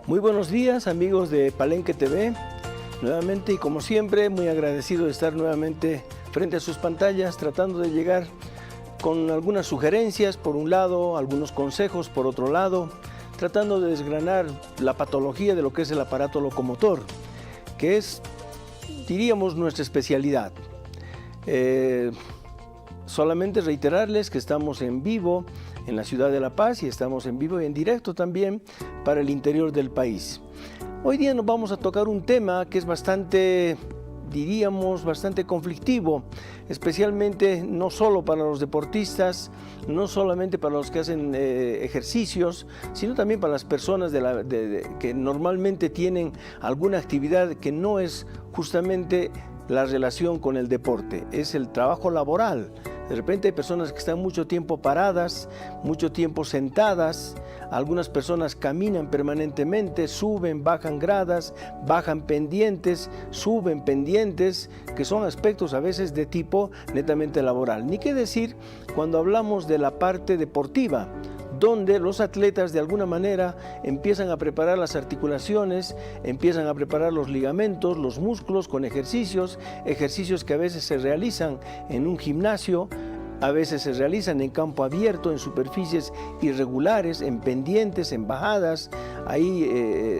Muy buenos días, amigos de Palenque TV. Nuevamente y como siempre, muy agradecido de estar nuevamente frente a sus pantallas, tratando de llegar con algunas sugerencias por un lado, algunos consejos por otro lado, tratando de desgranar la patología de lo que es el aparato locomotor, que es, diríamos, nuestra especialidad. Solamente reiterarles que estamos en vivo en la ciudad de La Paz y estamos en vivo y en directo también para el interior del país. Hoy día nos vamos a tocar un tema que es bastante, diríamos, bastante conflictivo, especialmente no solo para los deportistas, no solamente para los que hacen ejercicios, sino también para las personas que normalmente tienen alguna actividad que no es justamente la relación con el deporte, es el trabajo laboral. De repente hay personas que están mucho tiempo paradas, mucho tiempo sentadas, algunas personas caminan permanentemente, suben, bajan gradas, bajan pendientes, suben pendientes, que son aspectos a veces de tipo netamente laboral. Ni qué decir cuando hablamos de la parte deportiva, donde los atletas de alguna manera empiezan a preparar las articulaciones, empiezan a preparar los ligamentos, los músculos con ejercicios que a veces se realizan en un gimnasio, a veces se realizan en campo abierto, en superficies irregulares, en pendientes, en bajadas. Hay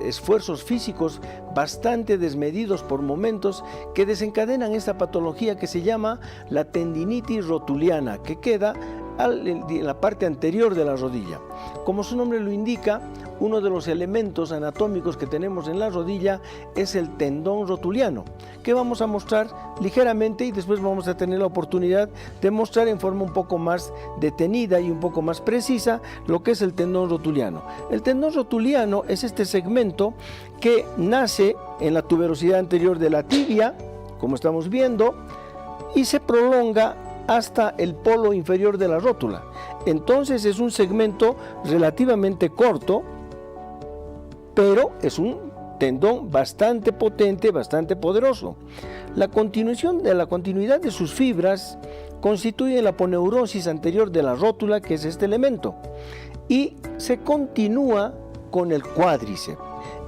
esfuerzos físicos bastante desmedidos por momentos que desencadenan esta patología que se llama la tendinitis rotuliana, que queda en la parte anterior de la rodilla. Como su nombre lo indica, uno de los elementos anatómicos que tenemos en la rodilla es el tendón rotuliano, que vamos a mostrar ligeramente y después vamos a tener la oportunidad de mostrar en forma un poco más detenida y un poco más precisa lo que es el tendón rotuliano. El tendón rotuliano es este segmento que nace en la tuberosidad anterior de la tibia, como estamos viendo, y se prolonga hasta el polo inferior de la rótula. Entonces es un segmento relativamente corto, pero es un tendón bastante potente, bastante poderoso. La continuidad de sus fibras constituye la aponeurosis anterior de la rótula, que es este elemento, y se continúa con el cuádriceps.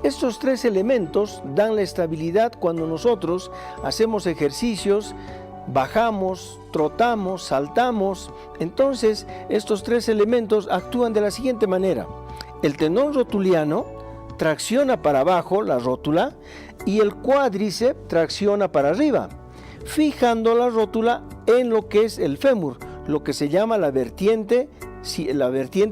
Estos tres elementos dan la estabilidad cuando nosotros hacemos ejercicios, bajamos, trotamos, saltamos. Entonces estos tres elementos actúan de la siguiente manera: el tendón rotuliano tracciona para abajo la rótula y el cuádriceps tracciona para arriba, fijando la rótula en lo que es el fémur, lo que se llama la vertiente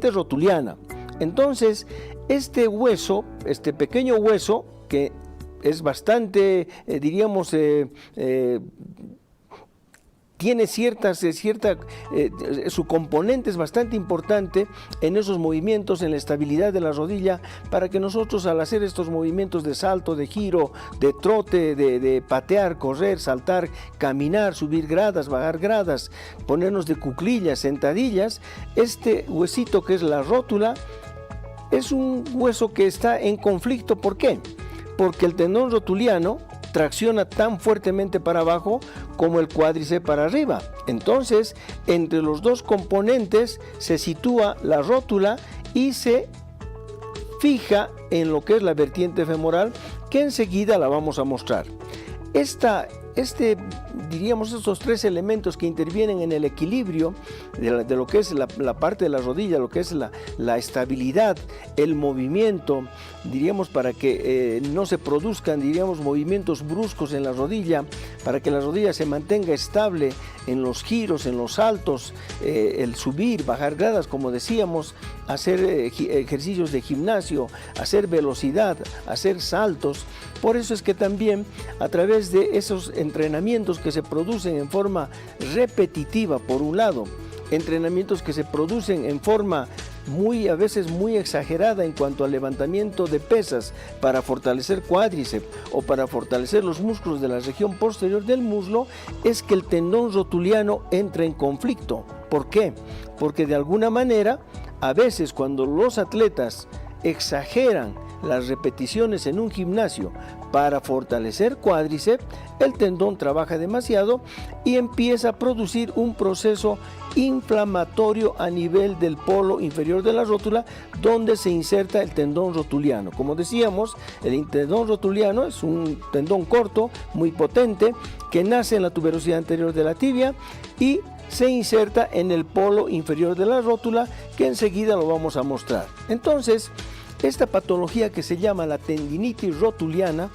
rotuliana. Entonces este hueso, este pequeño hueso, que es bastante, tiene su componente es bastante importante en esos movimientos, en la estabilidad de la rodilla, para que nosotros, al hacer estos movimientos de salto, de giro, de trote, de patear, correr, saltar, caminar, subir gradas, bajar gradas, ponernos de cuclillas, sentadillas, este huesito que es la rótula es un hueso que está en conflicto. ¿Por qué? Porque el tendón rotuliano tracciona tan fuertemente para abajo como el cuádriceps para arriba. Entonces, entre los dos componentes se sitúa la rótula y se fija en lo que es la vertiente femoral, que enseguida la vamos a mostrar. Estos tres elementos que intervienen en el equilibrio de lo que es la parte de la rodilla, lo que es la estabilidad, el movimiento, diríamos, para que no se produzcan, diríamos, movimientos bruscos en la rodilla, para que la rodilla se mantenga estable en los giros, en los saltos, el subir, bajar gradas, como decíamos, hacer ejercicios de gimnasio, hacer velocidad, hacer saltos. Por eso es que también a través de esos entrenamientos que se producen en forma repetitiva, por un lado, entrenamientos que se producen en forma a veces muy exagerada en cuanto al levantamiento de pesas para fortalecer cuádriceps o para fortalecer los músculos de la región posterior del muslo, es que el tendón rotuliano entra en conflicto. ¿Por qué? Porque de alguna manera, a veces cuando los atletas exageran las repeticiones en un gimnasio para fortalecer cuádriceps, el tendón trabaja demasiado y empieza a producir un proceso inflamatorio a nivel del polo inferior de la rótula, donde se inserta el tendón rotuliano. Como decíamos, el tendón rotuliano es un tendón corto, muy potente, que nace en la tuberosidad anterior de la tibia y se inserta en el polo inferior de la rótula, que enseguida lo vamos a mostrar. Entonces, esta patología, que se llama la tendinitis rotuliana,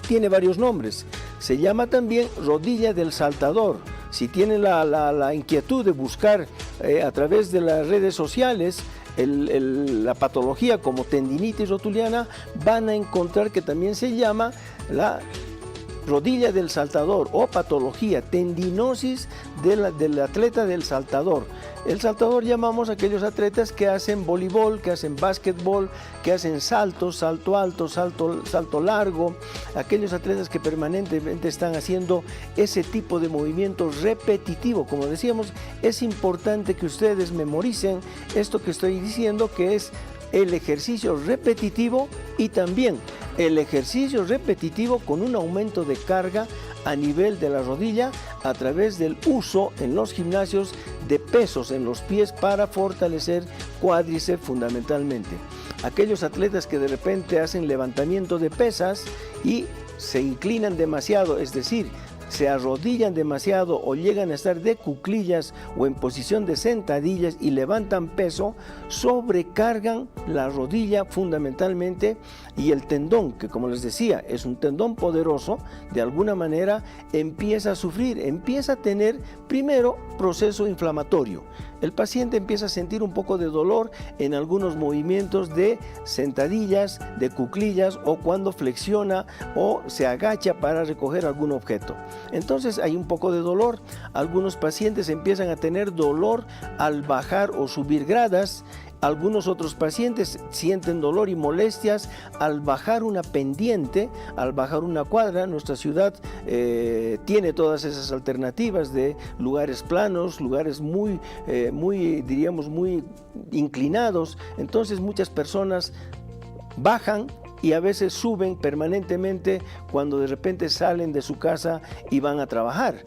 tiene varios nombres. Se llama también rodilla del saltador. Si tienen la inquietud de buscar a través de las redes sociales la patología como tendinitis rotuliana, van a encontrar que también se llama la rodilla del saltador o patología tendinosis del atleta del saltador. El saltador llamamos a aquellos atletas que hacen voleibol, que hacen básquetbol, que hacen saltos, salto alto, salto largo, aquellos atletas que permanentemente están haciendo ese tipo de movimientos repetitivo. Como decíamos, es importante que ustedes memoricen esto que estoy diciendo, que es el ejercicio repetitivo y también el ejercicio repetitivo con un aumento de carga a nivel de la rodilla a través del uso en los gimnasios de pesos en los pies para fortalecer cuádriceps fundamentalmente. Aquellos atletas que de repente hacen levantamiento de pesas y se inclinan demasiado, es decir, se arrodillan demasiado o llegan a estar de cuclillas o en posición de sentadillas y levantan peso, sobrecargan la rodilla fundamentalmente, y el tendón, que como les decía es un tendón poderoso, de alguna manera empieza a sufrir, empieza a tener primero proceso inflamatorio. El paciente empieza a sentir un poco de dolor en algunos movimientos de sentadillas, de cuclillas o cuando flexiona o se agacha para recoger algún objeto. Entonces hay un poco de dolor. Algunos pacientes empiezan a tener dolor al bajar o subir gradas. Algunos otros pacientes sienten dolor y molestias al bajar una pendiente, al bajar una cuadra. Nuestra ciudad tiene todas esas alternativas de lugares planos, lugares muy inclinados. Entonces muchas personas bajan y a veces suben permanentemente cuando de repente salen de su casa y van a trabajar.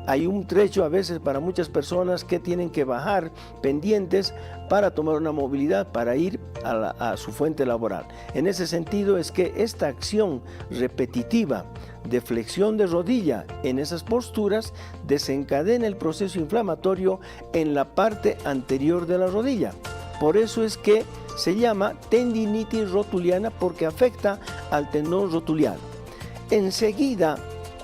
Hay un trecho a veces para muchas personas que tienen que bajar pendientes para tomar una movilidad, para ir a su fuente laboral. En ese sentido es que esta acción repetitiva de flexión de rodilla en esas posturas desencadena el proceso inflamatorio en la parte anterior de la rodilla. Por eso es que se llama tendinitis rotuliana, porque afecta al tendón rotuliano. Enseguida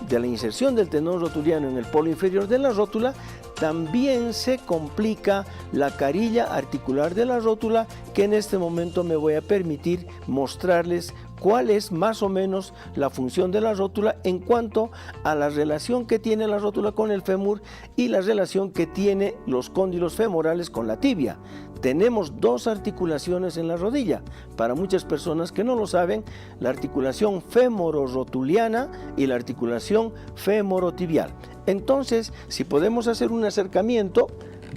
de la inserción del tendón rotuliano en el polo inferior de la rótula, también se complica la carilla articular de la rótula, que en este momento me voy a permitir mostrarles cuál es más o menos la función de la rótula en cuanto a la relación que tiene la rótula con el fémur y la relación que tiene los cóndilos femorales con la tibia. Tenemos dos articulaciones en la rodilla. Para muchas personas que no lo saben, la articulación femororotuliana y la articulación femorotibial. Entonces, si podemos hacer un acercamiento,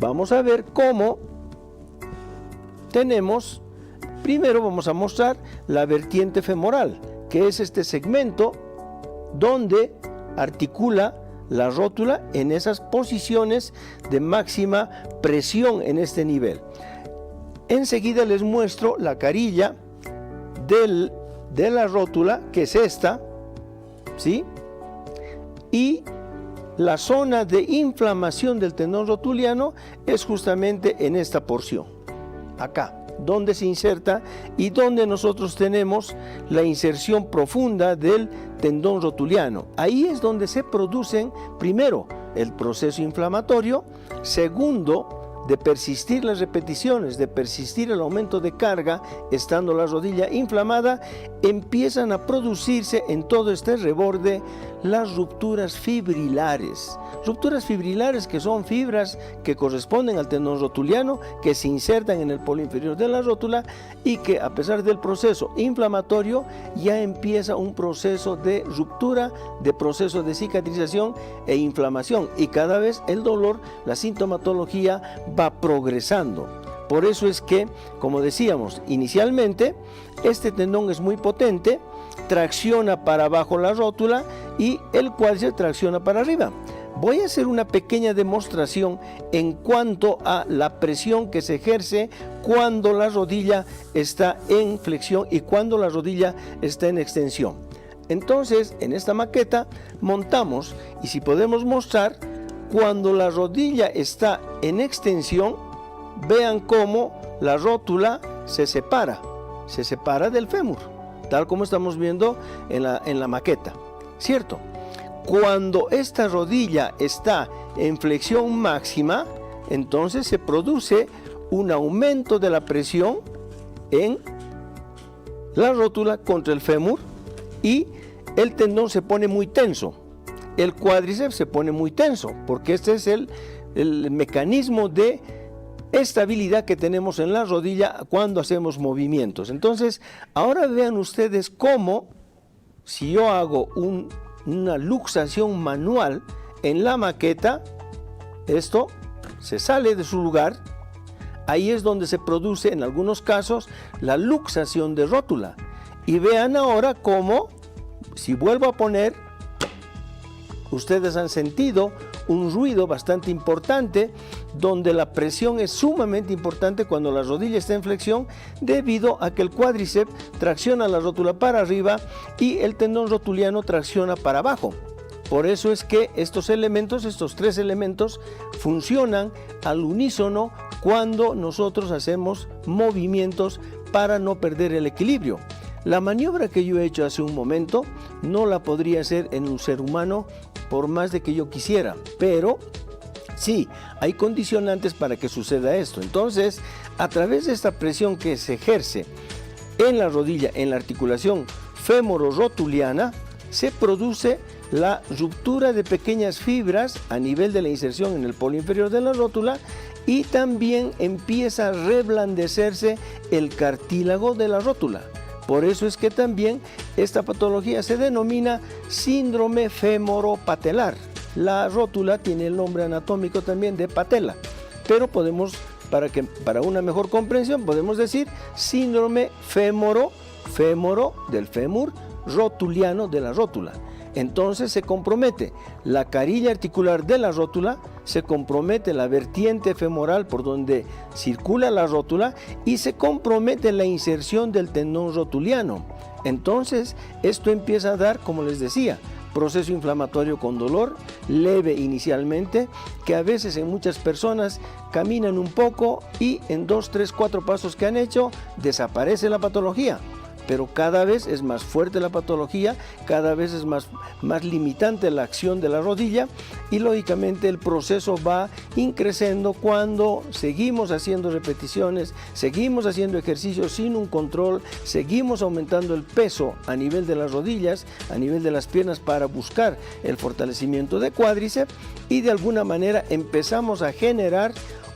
vamos a ver cómo tenemos. Primero vamos a mostrar la vertiente femoral, que es este segmento donde articula la rótula en esas posiciones de máxima presión en este nivel. Enseguida les muestro la carilla de la rótula, que es esta, ¿sí? Y la zona de inflamación del tendón rotuliano es justamente en esta porción, acá, donde se inserta y donde nosotros tenemos la inserción profunda del tendón rotuliano. Ahí es donde se producen, primero, el proceso inflamatorio, segundo, de persistir las repeticiones, de persistir el aumento de carga, estando la rodilla inflamada, empiezan a producirse en todo este reborde las rupturas fibrilares. Rupturas fibrilares que son fibras que corresponden al tendón rotuliano, que se insertan en el polo inferior de la rótula y que, a pesar del proceso inflamatorio, ya empieza un proceso de ruptura, de proceso de cicatrización e inflamación, y cada vez el dolor, la sintomatología va progresando. Por eso es que, como decíamos inicialmente, este tendón es muy potente, tracciona para abajo la rótula y el cuádriceps tracciona para arriba. Voy a hacer una pequeña demostración en cuanto a la presión que se ejerce cuando la rodilla está en flexión y cuando la rodilla está en extensión. Entonces, en esta maqueta montamos, y si podemos mostrar, cuando la rodilla está en extensión, vean cómo la rótula se separa del fémur, tal como estamos viendo en la maqueta, ¿cierto? Cuando esta rodilla está en flexión máxima, entonces se produce un aumento de la presión en la rótula contra el fémur y el tendón se pone muy tenso. El cuádriceps se pone muy tenso, porque este es el mecanismo de estabilidad que tenemos en la rodilla cuando hacemos movimientos. Entonces, ahora vean ustedes cómo, si yo hago una luxación manual en la maqueta, esto se sale de su lugar. Ahí es donde se produce en algunos casos la luxación de rótula. Y vean ahora cómo, si vuelvo a poner, ustedes han sentido un ruido bastante importante, donde la presión es sumamente importante cuando la rodilla está en flexión, debido a que el cuádriceps tracciona la rótula para arriba y el tendón rotuliano tracciona para abajo. Por eso es que estos tres elementos, funcionan al unísono cuando nosotros hacemos movimientos para no perder el equilibrio. La maniobra que yo he hecho hace un momento no la podría hacer en un ser humano por más de que yo quisiera, pero sí, hay condicionantes para que suceda esto. Entonces, a través de esta presión que se ejerce en la rodilla, en la articulación fémoro-rotuliana, se produce la ruptura de pequeñas fibras a nivel de la inserción en el polo inferior de la rótula y también empieza a reblandecerse el cartílago de la rótula. Por eso es que también esta patología se denomina síndrome fémoro-patelar. La rótula tiene el nombre anatómico también de patela, pero podemos, para una mejor comprensión, podemos decir síndrome fémoro del fémur, rotuliano de la rótula. Entonces se compromete la carilla articular de la rótula, se compromete la vertiente femoral por donde circula la rótula y se compromete la inserción del tendón rotuliano. Entonces esto empieza a dar, como les decía, proceso inflamatorio con dolor, leve inicialmente, que a veces en muchas personas caminan un poco y en 2, 3, 4 pasos que han hecho desaparece la patología. Pero cada vez es más fuerte la patología, cada vez es más limitante la acción de la rodilla y lógicamente el proceso va increciendo cuando seguimos haciendo repeticiones, seguimos haciendo ejercicios sin un control, seguimos aumentando el peso a nivel de las rodillas, a nivel de las piernas para buscar el fortalecimiento de cuádriceps y de alguna manera empezamos a generar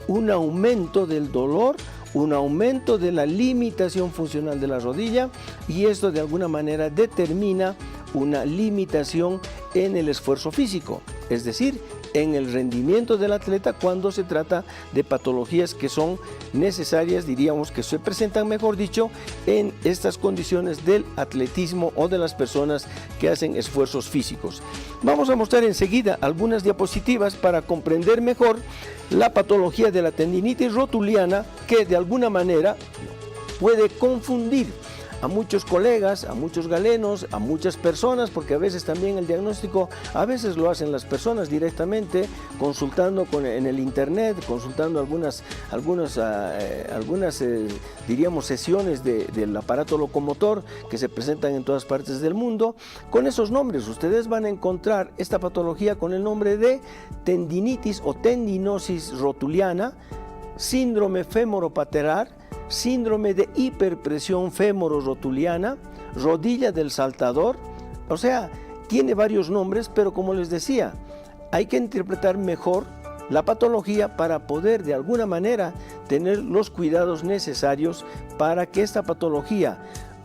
un aumento del dolor, un aumento de la limitación funcional de la rodilla y esto de alguna manera determina una limitación en el esfuerzo físico, es decir, en el rendimiento del atleta cuando se trata de patologías que son necesarias, diríamos que se presentan, mejor dicho, en estas condiciones del atletismo o de las personas que hacen esfuerzos físicos. Vamos a mostrar enseguida algunas diapositivas para comprender mejor la patología de la tendinitis rotuliana que de alguna manera puede confundir a muchos colegas, a muchos galenos, a muchas personas, porque a veces también el diagnóstico, a veces lo hacen las personas directamente, consultando en el internet, consultando algunas diríamos sesiones del aparato locomotor que se presentan en todas partes del mundo. Con esos nombres ustedes van a encontrar esta patología con el nombre de tendinitis o tendinosis rotuliana, síndrome fémoro-patelar, síndrome de hiperpresión fémoro-rotuliana, rodilla del saltador, o sea, tiene varios nombres, pero como les decía, hay que interpretar mejor la patología para poder de alguna manera tener los cuidados necesarios para que esta patología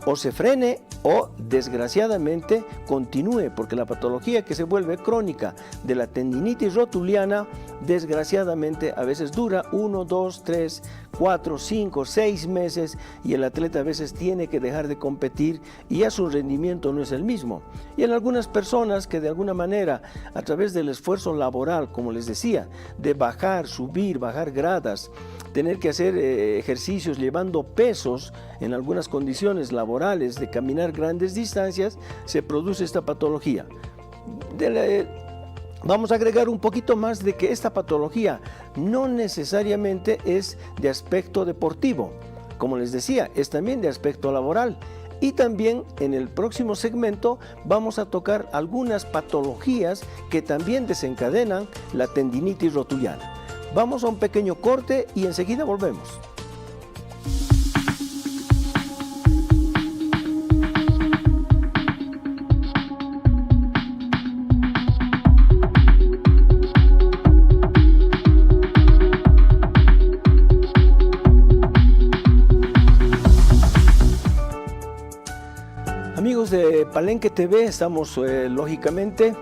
o se frene o desgraciadamente continúe, porque la patología que se vuelve crónica de la tendinitis rotuliana desgraciadamente a veces dura 1, 2, 3, 4, 5, 6 meses y el atleta a veces tiene que dejar de competir y ya su rendimiento no es el mismo. Y en algunas personas que de alguna manera, a través del esfuerzo laboral, como les decía, de bajar, subir, bajar gradas, tener que hacer ejercicios llevando pesos en algunas condiciones laborales, de caminar grandes distancias, se produce esta patología. Vamos a agregar un poquito más de que esta patología no necesariamente es de aspecto deportivo. Como les decía, es también de aspecto laboral. Y también en el próximo segmento vamos a tocar algunas patologías que también desencadenan la tendinitis rotuliana. Vamos a un pequeño corte y enseguida volvemos. Amigos de Palenque TV, estamos lógicamente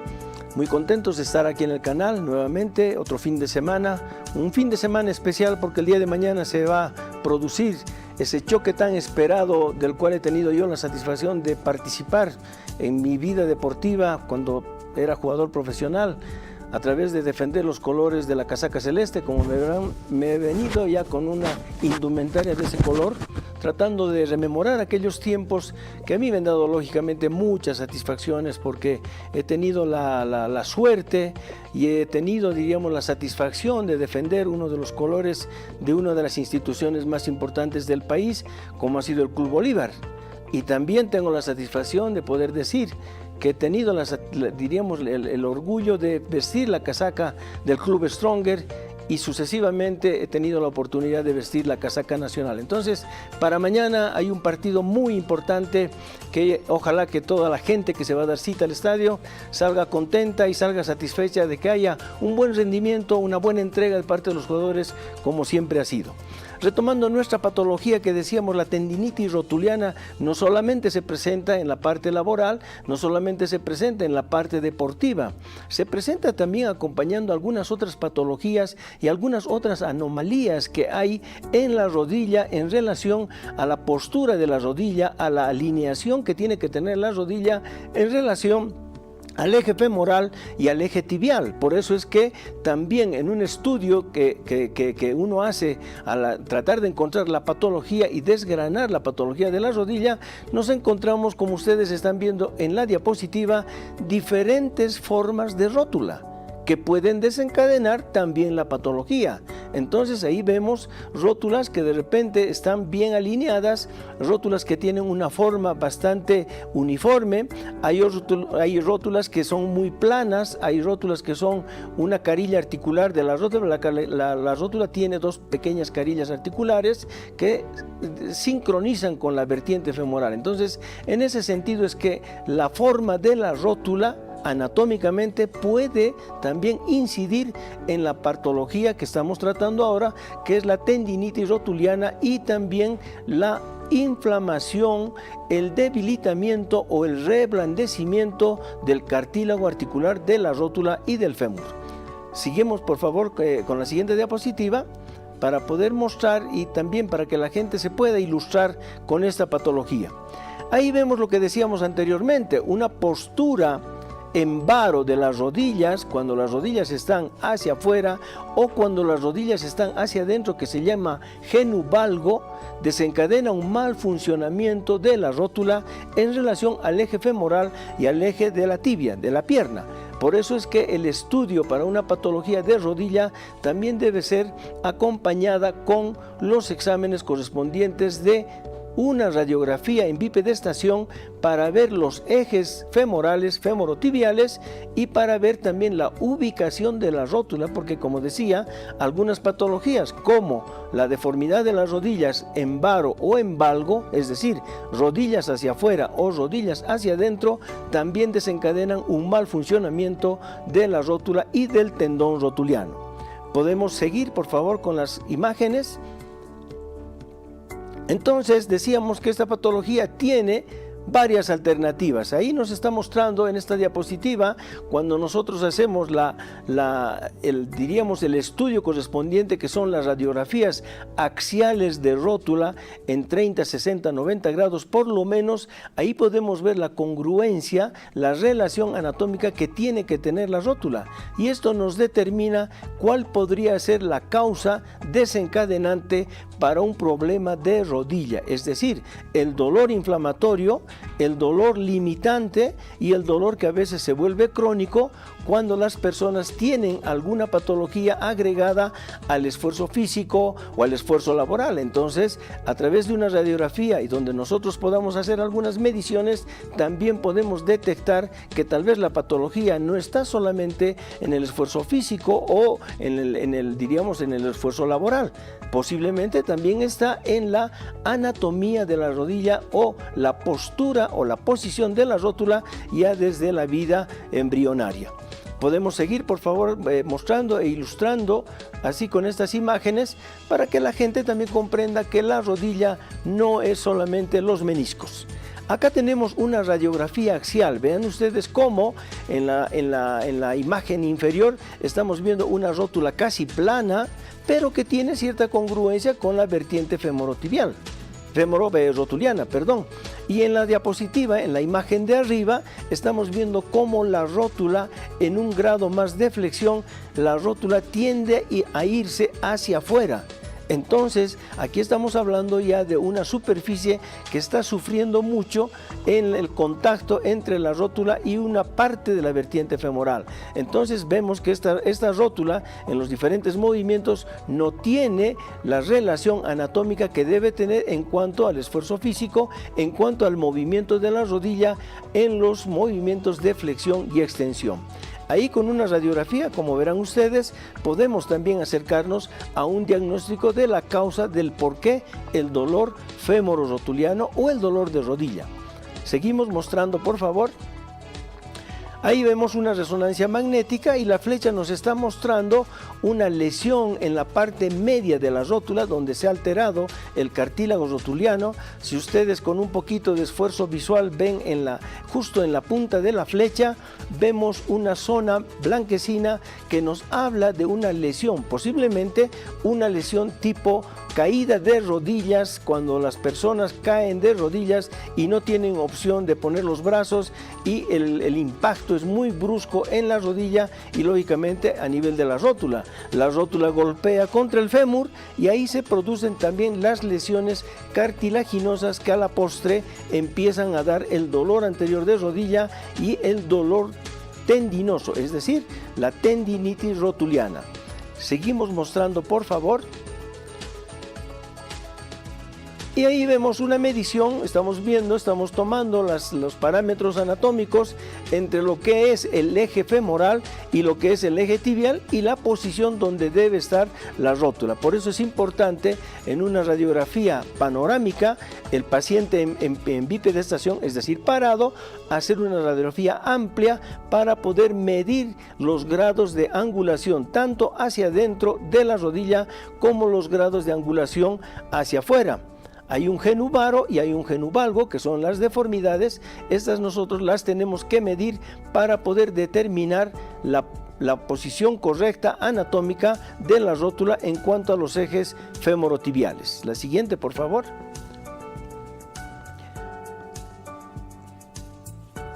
muy contentos de estar aquí en el canal nuevamente, otro fin de semana, un fin de semana especial porque el día de mañana se va a producir ese choque tan esperado del cual he tenido yo la satisfacción de participar en mi vida deportiva cuando era jugador profesional, a través de defender los colores de la casaca celeste. Como me verán, me he venido ya con una indumentaria de ese color, tratando de rememorar aquellos tiempos que a mí me han dado lógicamente muchas satisfacciones, porque he tenido la suerte y he tenido, diríamos, la satisfacción de defender uno de los colores de una de las instituciones más importantes del país, como ha sido el Club Bolívar. Y también tengo la satisfacción de poder decir que he tenido, diríamos, el orgullo de vestir la casaca del Club Stronger, y sucesivamente he tenido la oportunidad de vestir la casaca nacional. Entonces, para mañana hay un partido muy importante que ojalá que toda la gente que se va a dar cita al estadio salga contenta y salga satisfecha de que haya un buen rendimiento, una buena entrega de parte de los jugadores, como siempre ha sido. Retomando nuestra patología que decíamos, la tendinitis rotuliana no solamente se presenta en la parte laboral, no solamente se presenta en la parte deportiva, se presenta también acompañando algunas otras patologías y algunas otras anomalías que hay en la rodilla en relación a la postura de la rodilla, a la alineación que tiene que tener la rodilla en relación al eje femoral y al eje tibial. Por eso es que también en un estudio que uno hace al tratar de encontrar la patología y desgranar la patología de la rodilla, nos encontramos, como ustedes están viendo en la diapositiva, diferentes formas de rótula que pueden desencadenar también la patología. Entonces ahí vemos rótulas que de repente están bien alineadas, rótulas que tienen una forma bastante uniforme, hay rótulas que son muy planas, hay rótulas que son una carilla articular de la rótula. La rótula tiene dos pequeñas carillas articulares que sincronizan con la vertiente femoral. Entonces, en ese sentido es que la forma de la rótula anatómicamente puede también incidir en la patología que estamos tratando ahora, que es la tendinitis rotuliana, y también la inflamación, el debilitamiento o el reblandecimiento del cartílago articular de la rótula y del fémur. Seguimos por favor con la siguiente diapositiva para poder mostrar y también para que la gente se pueda ilustrar con esta patología. Ahí vemos lo que decíamos anteriormente, una postura en varo de las rodillas, cuando las rodillas están hacia afuera o cuando las rodillas están hacia adentro, que se llama genuvalgo, desencadena un mal funcionamiento de la rótula en relación al eje femoral y al eje de la tibia, de la pierna. Por eso es que el estudio para una patología de rodilla también debe ser acompañada con los exámenes correspondientes de una radiografía en bipedestación para ver los ejes femorales, femorotibiales, y para ver también la ubicación de la rótula, porque como decía, algunas patologías como la deformidad de las rodillas en varo o en valgo, es decir, rodillas hacia afuera o rodillas hacia adentro, también desencadenan un mal funcionamiento de la rótula y del tendón rotuliano. Podemos seguir por favor con las imágenes. Entonces decíamos que esta patología tiene varias alternativas. Ahí nos está mostrando en esta diapositiva, cuando nosotros hacemos diríamos el estudio correspondiente, que son las radiografías axiales de rótula en 30, 60, 90 grados por lo menos, ahí podemos ver la congruencia, la relación anatómica que tiene que tener la rótula, y esto nos determina cuál podría ser la causa desencadenante para un problema de rodilla, es decir, el dolor inflamatorio, el dolor limitante y el dolor que a veces se vuelve crónico cuando las personas tienen alguna patología agregada al esfuerzo físico o al esfuerzo laboral. Entonces, a través de una radiografía y donde nosotros podamos hacer algunas mediciones, también podemos detectar que tal vez la patología no está solamente en el esfuerzo físico o diríamos en el esfuerzo laboral. Posiblemente también está en la anatomía de la rodilla o la postura o la posición de la rótula ya desde la vida embrionaria. Podemos seguir, por favor, mostrando e ilustrando así con estas imágenes para que la gente también comprenda que la rodilla no es solamente los meniscos. Acá tenemos una radiografía axial. Vean ustedes cómo en la imagen inferior estamos viendo una rótula casi plana, pero que tiene cierta congruencia con la vertiente femororotuliana, perdón. Y en la diapositiva, en la imagen de arriba, estamos viendo cómo la rótula, en un grado más de flexión, la rótula tiende a irse hacia afuera. Entonces, aquí estamos hablando ya de una superficie que está sufriendo mucho en el contacto entre la rótula y una parte de la vertiente femoral. Entonces vemos que esta rótula en los diferentes movimientos no tiene la relación anatómica que debe tener en cuanto al esfuerzo físico, en cuanto al movimiento de la rodilla en los movimientos de flexión y extensión. Ahí con una radiografía, como verán ustedes, podemos también acercarnos a un diagnóstico de la causa del por qué el dolor femororotuliano o el dolor de rodilla. Seguimos mostrando, por favor. Ahí vemos una resonancia magnética y la flecha nos está mostrando una lesión en la parte media de la rótula donde se ha alterado el cartílago rotuliano. Si ustedes con un poquito de esfuerzo visual ven justo en la punta de la flecha, vemos una zona blanquecina que nos habla de una lesión, posiblemente una lesión tipo caída de rodillas, cuando las personas caen de rodillas y no tienen opción de poner los brazos y el impacto es muy brusco en la rodilla y lógicamente a nivel de la rótula. La rótula golpea contra el fémur y ahí se producen también las lesiones cartilaginosas que a la postre empiezan a dar el dolor anterior de rodilla y el dolor tendinoso, es decir, la tendinitis rotuliana. Seguimos mostrando, por favor. Y ahí vemos una medición, estamos tomando los parámetros anatómicos entre lo que es el eje femoral y lo que es el eje tibial y la posición donde debe estar la rótula. Por eso es importante en una radiografía panorámica, el paciente en bipedestación, es decir, parado, hacer una radiografía amplia para poder medir los grados de angulación, tanto hacia adentro de la rodilla como los grados de angulación hacia afuera. Hay un genubaro y hay un genuvalgo, que son las deformidades. Estas nosotros las tenemos que medir para poder determinar la posición correcta anatómica de la rótula en cuanto a los ejes femorotibiales. La siguiente, por favor.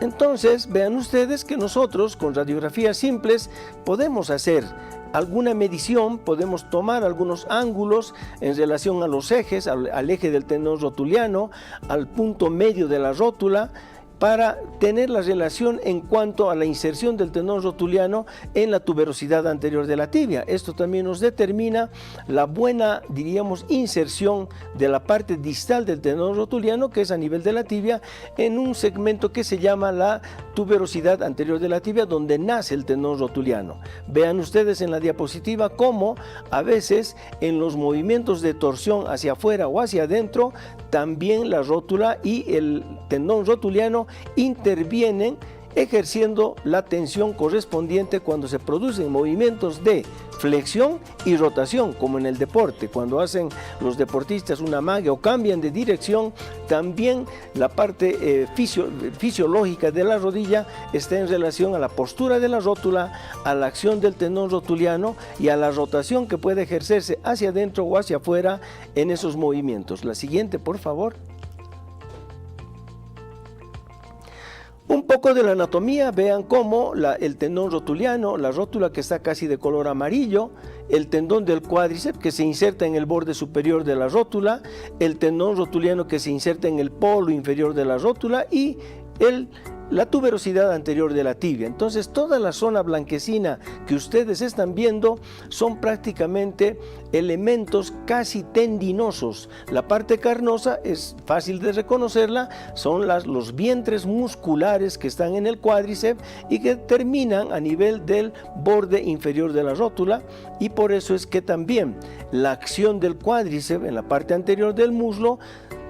Entonces, vean ustedes que nosotros con radiografías simples podemos hacer alguna medición, podemos tomar algunos ángulos en relación a los ejes, al eje del tendón rotuliano, al punto medio de la rótula, para tener la relación en cuanto a la inserción del tendón rotuliano en la tuberosidad anterior de la tibia. Esto también nos determina la buena, diríamos, inserción de la parte distal del tendón rotuliano, que es a nivel de la tibia, en un segmento que se llama la tuberosidad anterior de la tibia, donde nace el tendón rotuliano. Vean ustedes en la diapositiva cómo a veces en los movimientos de torsión hacia afuera o hacia adentro, también la rótula y el tendón rotuliano intervienen ejerciendo la tensión correspondiente cuando se producen movimientos de flexión y rotación, como en el deporte, cuando hacen los deportistas una amague o cambian de dirección. También la parte fisiológica de la rodilla está en relación a la postura de la rótula, a la acción del tendón rotuliano y a la rotación que puede ejercerse hacia adentro o hacia afuera en esos movimientos. La siguiente, por favor. Un poco de la anatomía, vean cómo el tendón rotuliano, la rótula que está casi de color amarillo, el tendón del cuádriceps que se inserta en el borde superior de la rótula, el tendón rotuliano que se inserta en el polo inferior de la rótula y la tuberosidad anterior de la tibia. Entonces toda la zona blanquecina que ustedes están viendo son prácticamente elementos casi tendinosos. La parte carnosa es fácil de reconocerla, son los vientres musculares que están en el cuádriceps y que terminan a nivel del borde inferior de la rótula, y por eso es que también la acción del cuádriceps en la parte anterior del muslo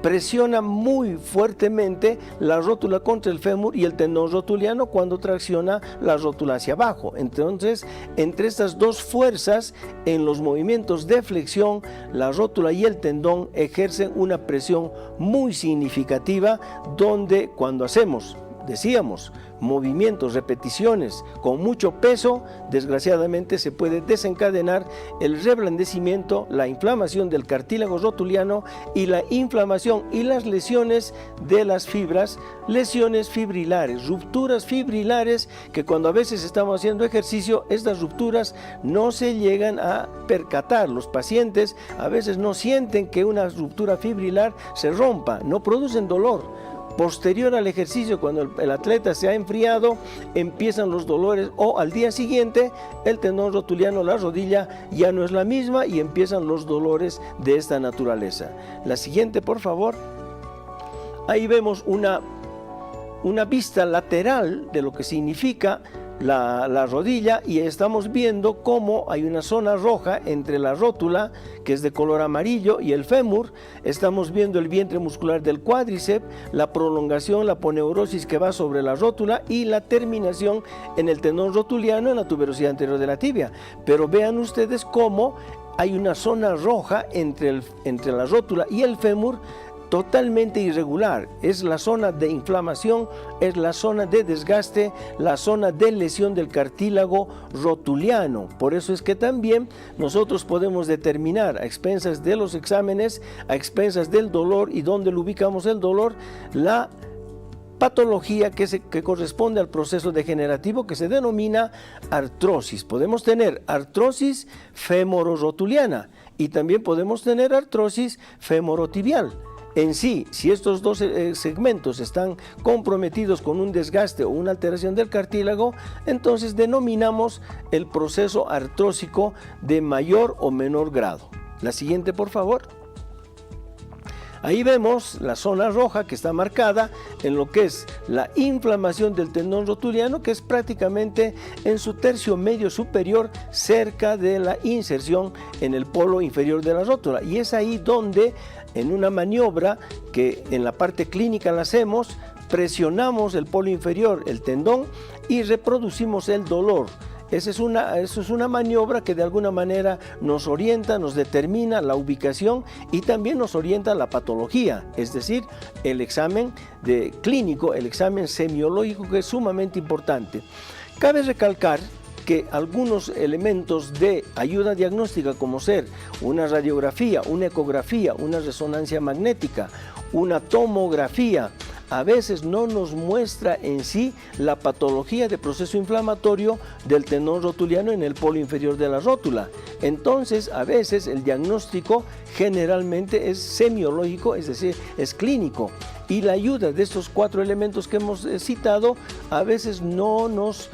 presiona muy fuertemente la rótula contra el fémur y el tendón rotuliano cuando tracciona la rótula hacia abajo. Entonces, entre estas dos fuerzas, en los movimientos de flexión, la rótula y el tendón ejercen una presión muy significativa, donde cuando hacemos, decíamos, movimientos, repeticiones con mucho peso, desgraciadamente se puede desencadenar el reblandecimiento, la inflamación del cartílago rotuliano y la inflamación y las lesiones de las fibras, lesiones fibrilares, rupturas fibrilares, que cuando a veces estamos haciendo ejercicio, estas rupturas no se llegan a percatar. Los pacientes a veces no sienten que una ruptura fibrilar se rompa, no producen dolor. Posterior al ejercicio, cuando el atleta se ha enfriado, empiezan los dolores, o al día siguiente el tendón rotuliano, la rodilla ya no es la misma y empiezan los dolores de esta naturaleza. La siguiente, por favor. Ahí vemos una vista lateral de lo que significa la rodilla, y estamos viendo cómo hay una zona roja entre la rótula, que es de color amarillo, y el fémur. Estamos viendo el vientre muscular del cuádriceps, la prolongación, la poneurosis que va sobre la rótula y la terminación en el tendón rotuliano, en la tuberosidad anterior de la tibia. Pero vean ustedes cómo hay una zona roja entre la rótula y el fémur, totalmente irregular. Es la zona de inflamación, es la zona de desgaste, la zona de lesión del cartílago rotuliano. Por eso es que también nosotros podemos determinar, a expensas de los exámenes, a expensas del dolor y dónde lo ubicamos el dolor, la patología que corresponde al proceso degenerativo que se denomina artrosis. Podemos tener artrosis femororotuliana y también podemos tener artrosis femorotibial. En sí, si estos dos segmentos están comprometidos con un desgaste o una alteración del cartílago, entonces denominamos el proceso artrósico de mayor o menor grado. La siguiente, por favor. Ahí vemos la zona roja que está marcada en lo que es la inflamación del tendón rotuliano, que es prácticamente en su tercio medio superior, cerca de la inserción en el polo inferior de la rótula. Y es ahí donde, en una maniobra que en la parte clínica la hacemos, presionamos el polo inferior, el tendón, y reproducimos el dolor. Esa es una maniobra que de alguna manera nos orienta, nos determina la ubicación y también nos orienta la patología, es decir, el examen clínico, el examen semiológico, que es sumamente importante. Cabe recalcar que algunos elementos de ayuda diagnóstica, como ser una radiografía, una ecografía, una resonancia magnética, una tomografía, a veces no nos muestra en sí la patología de proceso inflamatorio del tendón rotuliano en el polo inferior de la rótula. Entonces, a veces el diagnóstico generalmente es semiológico, es decir, es clínico. Y la ayuda de estos 4 elementos que hemos citado a veces no nos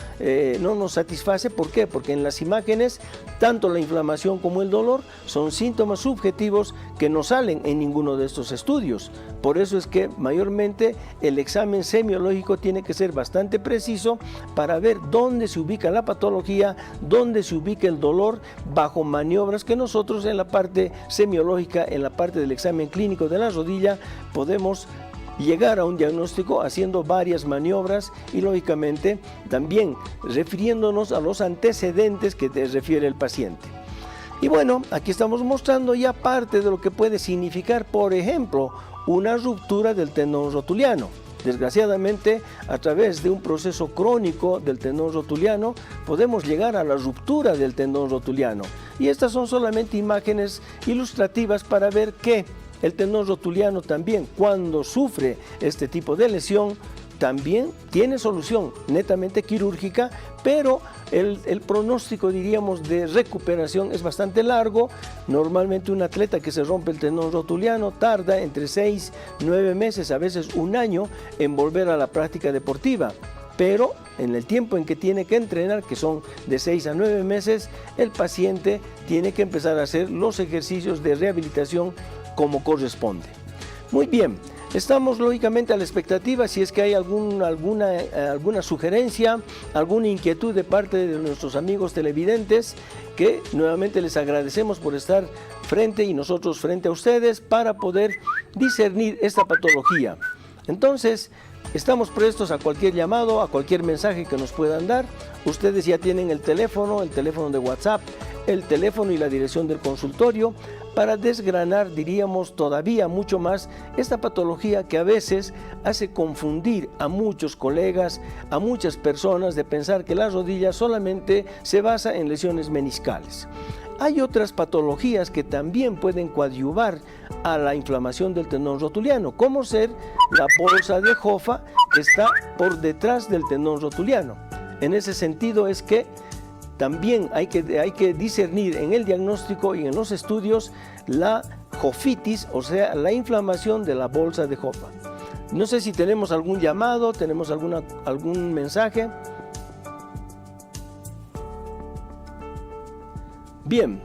satisface. ¿Por qué? Porque en las imágenes tanto la inflamación como el dolor son síntomas subjetivos que no salen en ninguno de estos estudios. Por eso es que mayormente el examen semiológico tiene que ser bastante preciso para ver dónde se ubica la patología, dónde se ubica el dolor, bajo maniobras que nosotros en la parte semiológica, en la parte del examen clínico de la rodilla, podemos llegar a un diagnóstico haciendo varias maniobras y lógicamente también refiriéndonos a los antecedentes que te refiere el paciente. Y bueno, aquí estamos mostrando ya parte de lo que puede significar, por ejemplo, una ruptura del tendón rotuliano. Desgraciadamente, a través de un proceso crónico del tendón rotuliano, podemos llegar a la ruptura del tendón rotuliano. Y estas son solamente imágenes ilustrativas para ver que el tendón rotuliano también, cuando sufre este tipo de lesión, también tiene solución netamente quirúrgica, pero el pronóstico, diríamos, de recuperación es bastante largo. Normalmente un atleta que se rompe el tendón rotuliano tarda entre 6, 9 meses, a veces un año, en volver a la práctica deportiva. Pero en el tiempo en que tiene que entrenar, que son de 6 a 9 meses, el paciente tiene que empezar a hacer los ejercicios de rehabilitación como corresponde. Muy bien. Estamos lógicamente a la expectativa si es que hay alguna sugerencia, alguna inquietud de parte de nuestros amigos televidentes, que nuevamente les agradecemos por estar frente y nosotros frente a ustedes para poder discernir esta patología. Entonces, estamos prestos a cualquier llamado, a cualquier mensaje que nos puedan dar. Ustedes ya tienen el teléfono de WhatsApp, el teléfono y la dirección del consultorio, para desgranar, diríamos, todavía mucho más esta patología que a veces hace confundir a muchos colegas, a muchas personas, de pensar que la rodilla solamente se basa en lesiones meniscales. Hay otras patologías que también pueden coadyuvar a la inflamación del tendón rotuliano, como ser la bolsa de Hoffa, que está por detrás del tendón rotuliano. En ese sentido es que también hay que discernir en el diagnóstico y en los estudios la hofitis, o sea, la inflamación de la bolsa de Hoffa. No sé si tenemos algún llamado, tenemos algún mensaje. Bien,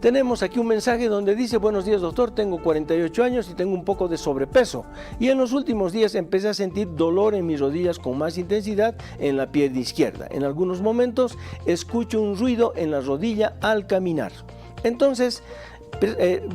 tenemos aquí un mensaje donde dice: buenos días doctor, tengo 48 años y tengo un poco de sobrepeso y en los últimos días empecé a sentir dolor en mis rodillas con más intensidad en la pierna izquierda. En algunos momentos escucho un ruido en la rodilla al caminar. Entonces,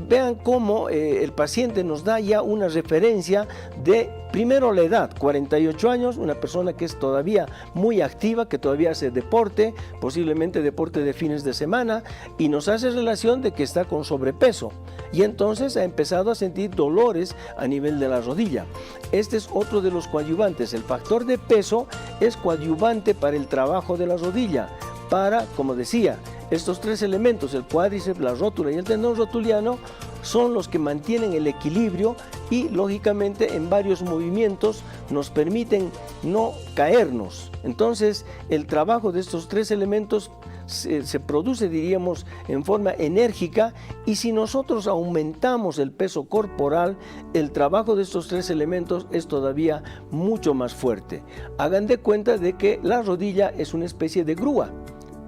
vean cómo el paciente nos da ya una referencia de, primero, la edad, 48 años, una persona que es todavía muy activa, que todavía hace deporte, posiblemente deporte de fines de semana, y nos hace relación de que está con sobrepeso, y entonces ha empezado a sentir dolores a nivel de la rodilla. Este es otro de los coadyuvantes. El factor de peso es coadyuvante para el trabajo de la rodilla, para, como decía, estos tres elementos, el cuádriceps, la rótula y el tendón rotuliano, son los que mantienen el equilibrio y lógicamente en varios movimientos nos permiten no caernos. Entonces el trabajo de estos tres elementos se produce, diríamos, en forma enérgica, y si nosotros aumentamos el peso corporal, el trabajo de estos tres elementos es todavía mucho más fuerte. Hagan de cuenta de que la rodilla es una especie de grúa.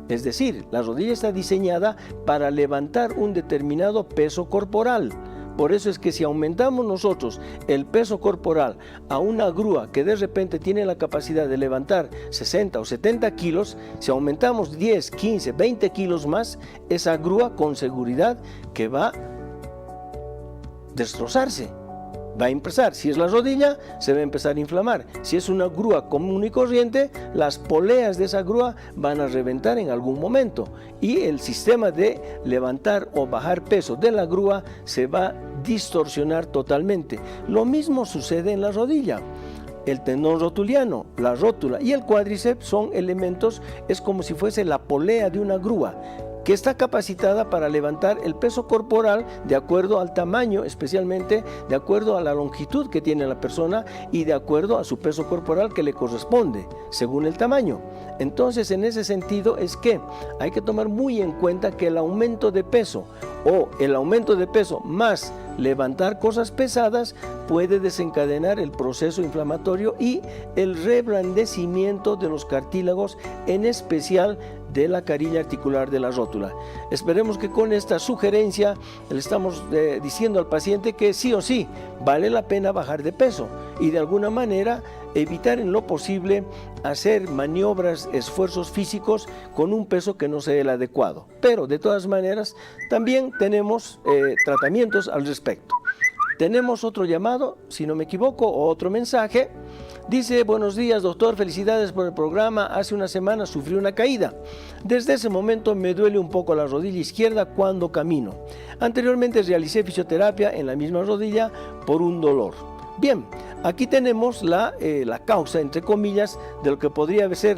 Es decir, la rodilla está diseñada para levantar un determinado peso corporal. Por eso es que si aumentamos nosotros el peso corporal a una grúa que de repente tiene la capacidad de levantar 60 o 70 kilos, si aumentamos 10, 15, 20 kilos más, esa grúa con seguridad que va a destrozarse. Va a empezar, si es la rodilla, se va a empezar a inflamar. Si es una grúa común y corriente, las poleas de esa grúa van a reventar en algún momento y el sistema de levantar o bajar peso de la grúa se va a distorsionar totalmente. Lo mismo sucede en la rodilla. El tendón rotuliano, la rótula y el cuádriceps son elementos, es como si fuese la polea de una grúa, que está capacitada para levantar el peso corporal de acuerdo al tamaño, especialmente de acuerdo a la longitud que tiene la persona y de acuerdo a su peso corporal que le corresponde, según el tamaño. Entonces, en ese sentido es que hay que tomar muy en cuenta que el aumento de peso o el aumento de peso más levantar cosas pesadas puede desencadenar el proceso inflamatorio y el reblandecimiento de los cartílagos, en especial de la carilla articular de la rótula. Esperemos que con esta sugerencia le estamos diciendo al paciente que sí o sí vale la pena bajar de peso y de alguna manera evitar en lo posible hacer maniobras, esfuerzos físicos con un peso que no sea el adecuado. Pero de todas maneras también tenemos tratamientos al respecto. Tenemos otro llamado, si no me equivoco, o otro mensaje. Dice: buenos días, doctor, felicidades por el programa. Hace una semana sufrí una caída. Desde ese momento me duele un poco la rodilla izquierda cuando camino. Anteriormente realicé fisioterapia en la misma rodilla por un dolor. Bien, aquí tenemos la causa, entre comillas, de lo que podría ser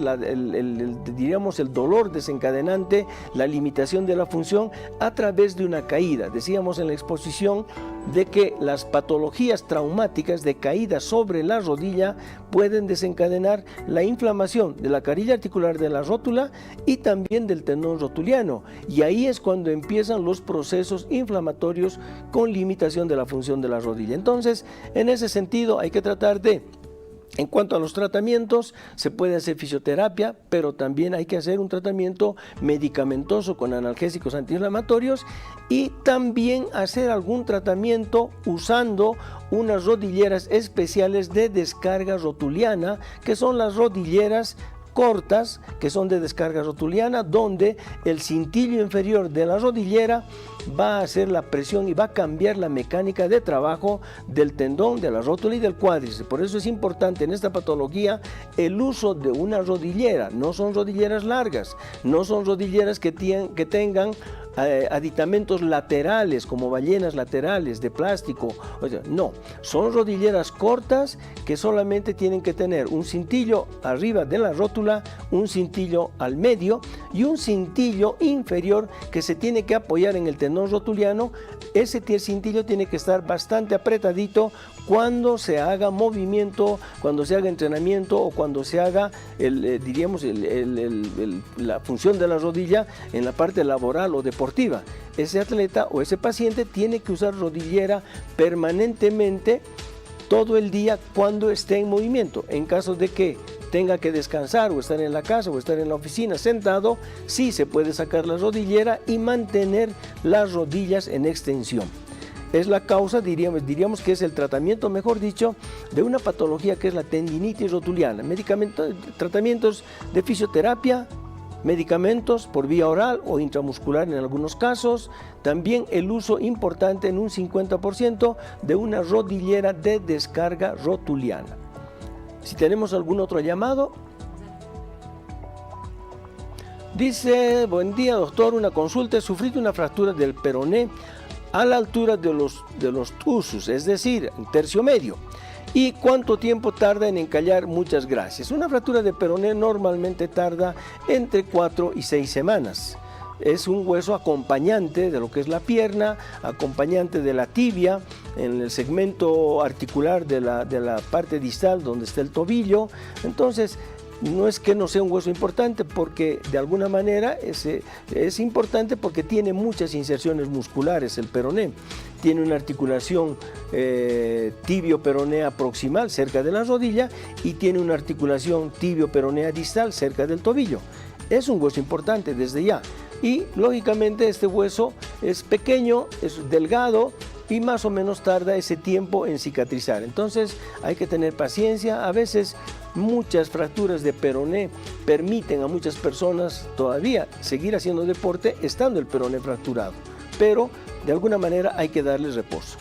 diríamos el dolor desencadenante, la limitación de la función a través de una caída. Decíamos en la exposición de que las patologías traumáticas de caída sobre la rodilla pueden desencadenar la inflamación de la carilla articular de la rótula y también del tendón rotuliano, y ahí es cuando empiezan los procesos inflamatorios con limitación de la función de la rodilla. Entonces, en ese sentido hay que tratar de, en cuanto a los tratamientos, se puede hacer fisioterapia, pero también hay que hacer un tratamiento medicamentoso con analgésicos antiinflamatorios y también hacer algún tratamiento usando unas rodilleras especiales de descarga rotuliana, que son las rodilleras cortas, que son de descarga rotuliana, donde el cintillo inferior de la rodillera va a hacer la presión y va a cambiar la mecánica de trabajo del tendón, de la rótula y del cuádriceps. Por eso es importante en esta patología el uso de una rodillera. No son rodilleras largas, no son rodilleras que tengan aditamentos laterales como ballenas laterales de plástico. O sea, no, son rodilleras cortas que solamente tienen que tener un cintillo arriba de la rótula, un cintillo al medio y un cintillo inferior que se tiene que apoyar en el tendón rotuliano. Ese cintillo tiene que estar bastante apretadito cuando se haga movimiento, cuando se haga entrenamiento o cuando se haga la función de la rodilla en la parte laboral o deportiva. Ese atleta o ese paciente tiene que usar rodillera permanentemente todo el día cuando esté en movimiento. En caso de que tenga que descansar o estar en la casa o estar en la oficina sentado, sí se puede sacar la rodillera y mantener las rodillas en extensión. Es la causa, diríamos que es el tratamiento, mejor dicho, de una patología que es la tendinitis rotuliana. Tratamientos de fisioterapia, medicamentos por vía oral o intramuscular en algunos casos, también el uso importante en un 50% de una rodillera de descarga rotuliana. Si tenemos algún otro llamado. Dice: buen día, doctor, una consulta. He sufrido una fractura del peroné a la altura de los tusus, es decir, en tercio medio. ¿Y cuánto tiempo tarda en encallar? Muchas gracias. Una fractura de peroné normalmente tarda entre 4 y 6 semanas. Es un hueso acompañante de lo que es la pierna, acompañante de la tibia, en el segmento articular de la parte distal donde está el tobillo. Entonces, no es que no sea un hueso importante, porque de alguna manera es importante porque tiene muchas inserciones musculares el peroné. Tiene una articulación tibio-peronea proximal cerca de la rodilla y tiene una articulación tibio-peronea distal cerca del tobillo. Es un hueso importante desde ya. Y lógicamente este hueso es pequeño, es delgado y más o menos tarda ese tiempo en cicatrizar. Entonces hay que tener paciencia. A veces muchas fracturas de peroné permiten a muchas personas todavía seguir haciendo deporte estando el peroné fracturado, pero de alguna manera hay que darles reposo.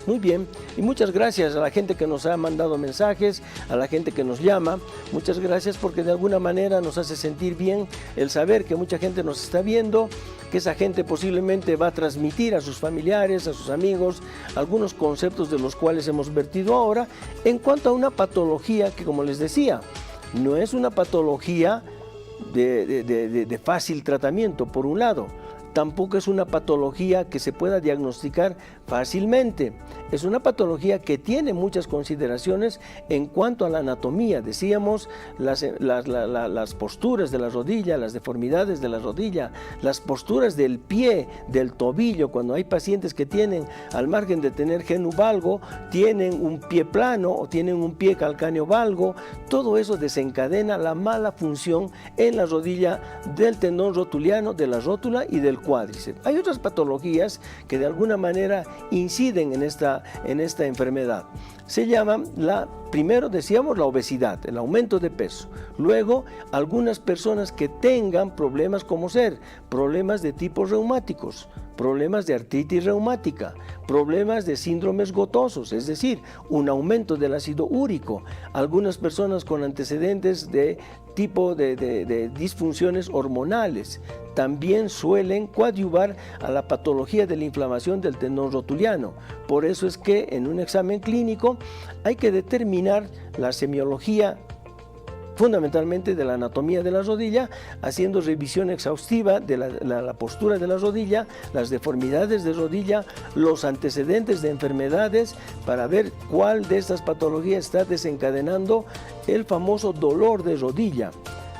Muy bien, y muchas gracias a la gente que nos ha mandado mensajes, a la gente que nos llama. Muchas gracias, porque de alguna manera nos hace sentir bien el saber que mucha gente nos está viendo, que esa gente posiblemente va a transmitir a sus familiares, a sus amigos, algunos conceptos de los cuales hemos vertido ahora, en cuanto a una patología que, como les decía, no es una patología de fácil tratamiento, por un lado. Tampoco es una patología que se pueda diagnosticar fácilmente. Es una patología que tiene muchas consideraciones en cuanto a la anatomía. Decíamos, las posturas de la rodilla, las deformidades de la rodilla, las posturas del pie, del tobillo. Cuando hay pacientes que tienen, al margen de tener genu valgo, tienen un pie plano o tienen un pie calcáneo valgo, todo eso desencadena la mala función en la rodilla del tendón rotuliano, de la rótula y del cuádriceps. Hay otras patologías que de alguna manera inciden en esta enfermedad. Se llama, primero decíamos, la obesidad, el aumento de peso. Luego, algunas personas que tengan problemas como problemas de tipo reumáticos, problemas de artritis reumática, problemas de síndromes gotosos, es decir, un aumento del ácido úrico, algunas personas con antecedentes de tipo de disfunciones hormonales, también suelen coadyuvar a la patología de la inflamación del tendón rotuliano. Por eso es que en un examen clínico hay que determinar la semiología fundamentalmente de la anatomía de la rodilla, haciendo revisión exhaustiva de la postura de la rodilla, las deformidades de rodilla, los antecedentes de enfermedades, para ver cuál de estas patologías está desencadenando el famoso dolor de rodilla.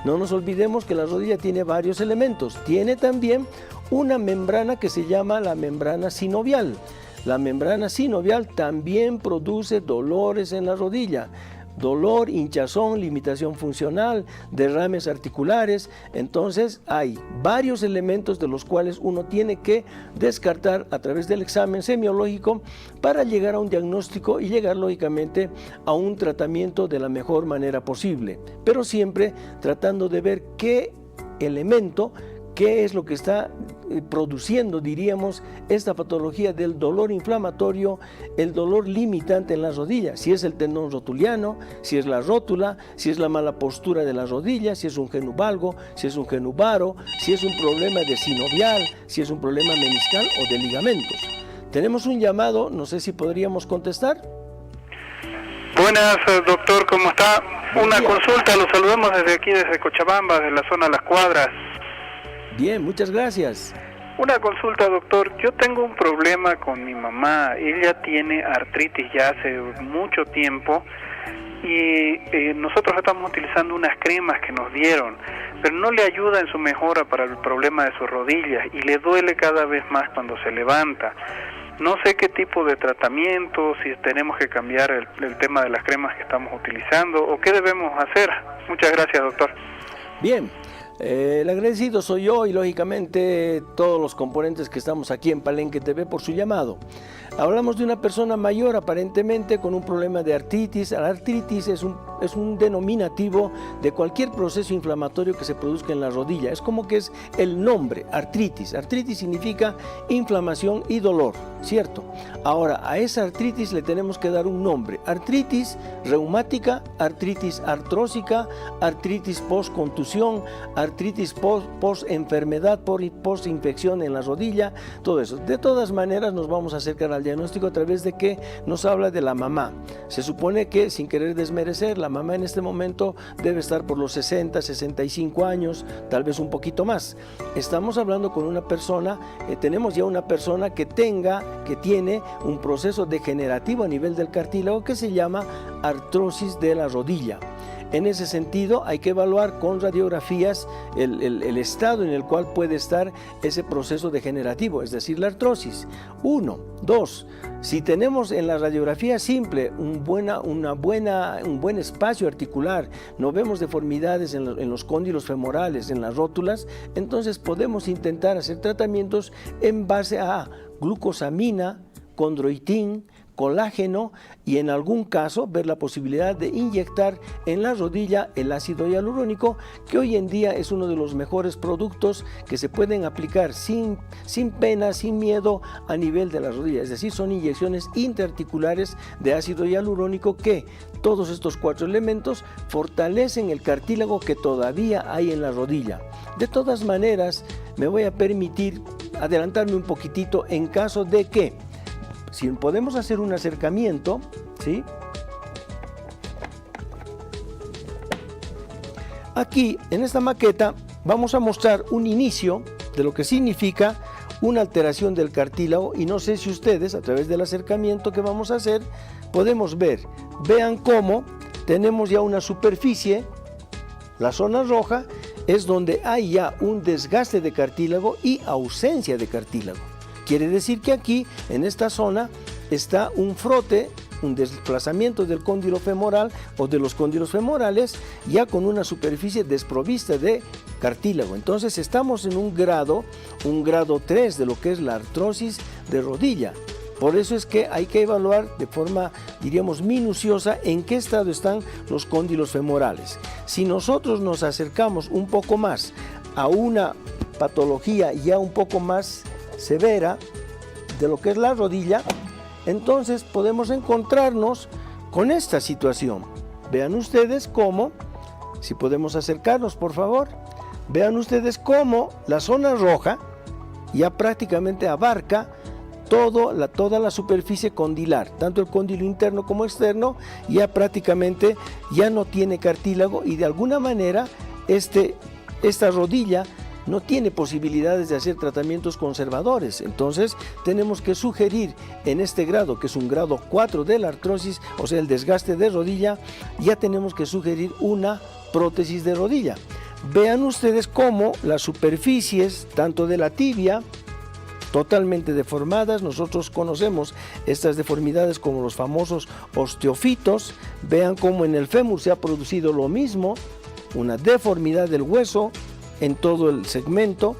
No nos olvidemos que la rodilla tiene varios elementos. Tiene también una membrana que se llama la membrana sinovial. La membrana sinovial también produce dolores en la rodilla. Dolor, hinchazón, limitación funcional, derrames articulares. Entonces hay varios elementos de los cuales uno tiene que descartar a través del examen semiológico para llegar a un diagnóstico y llegar lógicamente a un tratamiento de la mejor manera posible, pero siempre tratando de ver qué elemento, qué es lo que está produciendo, diríamos, esta patología del dolor inflamatorio, el dolor limitante en la rodilla, si es el tendón rotuliano, si es la rótula, si es la mala postura de la rodilla, si es un genuvalgo, si es un genuvaro, si es un problema de sinovial, si es un problema meniscal o de ligamentos. Tenemos un llamado, no sé si podríamos contestar. Buenas, doctor, ¿cómo está? Una consulta, lo saludamos desde aquí, desde Cochabamba, de la zona Las Cuadras. Bien, muchas gracias. Una consulta, doctor. Yo tengo un problema con mi mamá. Ella tiene artritis ya hace mucho tiempo y nosotros estamos utilizando unas cremas que nos dieron, pero no le ayuda en su mejora para el problema de sus rodillas y le duele cada vez más cuando se levanta. No sé qué tipo de tratamiento, si tenemos que cambiar el tema de las cremas que estamos utilizando o qué debemos hacer. Muchas gracias, doctor. Bien. El agradecido soy yo y lógicamente todos los componentes que estamos aquí en Palenque TV por su llamado. Hablamos de una persona mayor aparentemente con un problema de artritis. La artritis es un denominativo de cualquier proceso inflamatorio que se produzca en la rodilla. Es como que es el nombre, artritis. Artritis significa inflamación y dolor, ¿cierto? Ahora, a esa artritis le tenemos que dar un nombre. Artritis reumática, artritis artrósica, artritis post-contusión, artritis post-enfermedad, post-infección en la rodilla, todo eso. De todas maneras nos vamos a acercar al diagnóstico a través de que nos habla de la mamá. Se supone que, sin querer desmerecer, la mamá en este momento debe estar por los 60, 65 años, tal vez un poquito más. Estamos hablando con una persona, tenemos ya una persona que tiene un proceso degenerativo a nivel del cartílago que se llama artrosis de la rodilla. En ese sentido hay que evaluar con radiografías el estado en el cual puede estar ese proceso degenerativo, es decir, la artrosis. 1, 2, si tenemos en la radiografía simple un buen espacio articular, no vemos deformidades en los cóndilos femorales, en las rótulas, entonces podemos intentar hacer tratamientos en base a glucosamina, condroitín, colágeno y en algún caso ver la posibilidad de inyectar en la rodilla el ácido hialurónico, que hoy en día es uno de los mejores productos que se pueden aplicar sin pena, sin miedo a nivel de la rodilla. Es decir, son inyecciones interarticulares de ácido hialurónico que todos estos 4 elementos fortalecen el cartílago que todavía hay en la rodilla. De todas maneras, me voy a permitir adelantarme un poquitito en caso de que si podemos hacer un acercamiento, ¿sí? Aquí, en esta maqueta, vamos a mostrar un inicio de lo que significa una alteración del cartílago y no sé si ustedes, a través del acercamiento que vamos a hacer, podemos ver. Vean cómo tenemos ya una superficie, la zona roja es donde hay ya un desgaste de cartílago y ausencia de cartílago. Quiere decir que aquí, en esta zona, está un frote, un desplazamiento del cóndilo femoral o de los cóndilos femorales, ya con una superficie desprovista de cartílago. Entonces estamos en un grado 3 de lo que es la artrosis de rodilla. Por eso es que hay que evaluar de forma, diríamos, minuciosa en qué estado están los cóndilos femorales. Si nosotros nos acercamos un poco más a una patología ya un poco más severa de lo que es la rodilla, entonces podemos encontrarnos con esta situación. Vean ustedes cómo, si podemos acercarnos por favor, vean ustedes cómo la zona roja ya prácticamente abarca toda la superficie condilar, tanto el cóndilo interno como externo, ya prácticamente ya no tiene cartílago y de alguna manera esta rodilla no tiene posibilidades de hacer tratamientos conservadores. Entonces tenemos que sugerir en este grado, que es un grado 4 de la artrosis, o sea el desgaste de rodilla, ya tenemos que sugerir una prótesis de rodilla. Vean ustedes cómo las superficies, tanto de la tibia, totalmente deformadas, nosotros conocemos estas deformidades como los famosos osteofitos. Vean cómo en el fémur se ha producido lo mismo, una deformidad del hueso en todo el segmento,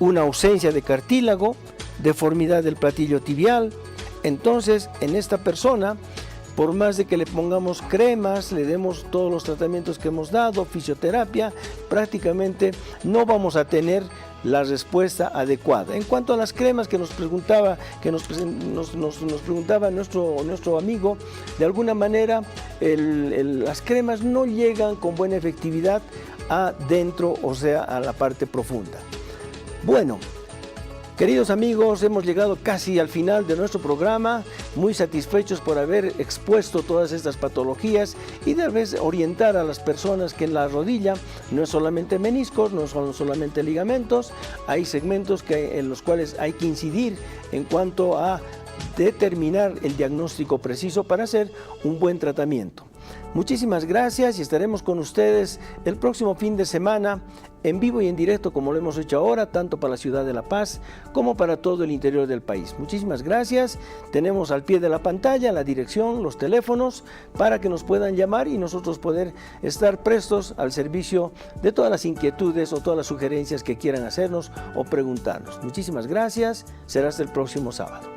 una ausencia de cartílago, deformidad del platillo tibial. Entonces, en esta persona, por más de que le pongamos cremas, le demos todos los tratamientos que hemos dado, fisioterapia, prácticamente no vamos a tener la respuesta adecuada. En cuanto a las cremas que nos preguntaba, nuestro amigo, de alguna manera las cremas no llegan con buena efectividad adentro, o sea, a la parte profunda. Bueno, queridos amigos, hemos llegado casi al final de nuestro programa, muy satisfechos por haber expuesto todas estas patologías y tal vez orientar a las personas que en la rodilla no es solamente meniscos, no son solamente ligamentos, hay segmentos en los cuales hay que incidir en cuanto a determinar el diagnóstico preciso para hacer un buen tratamiento. Muchísimas gracias y estaremos con ustedes el próximo fin de semana en vivo y en directo como lo hemos hecho ahora, tanto para la ciudad de La Paz como para todo el interior del país. Muchísimas gracias. Tenemos al pie de la pantalla la dirección, los teléfonos para que nos puedan llamar y nosotros poder estar prestos al servicio de todas las inquietudes o todas las sugerencias que quieran hacernos o preguntarnos. Muchísimas gracias. Será hasta el próximo sábado.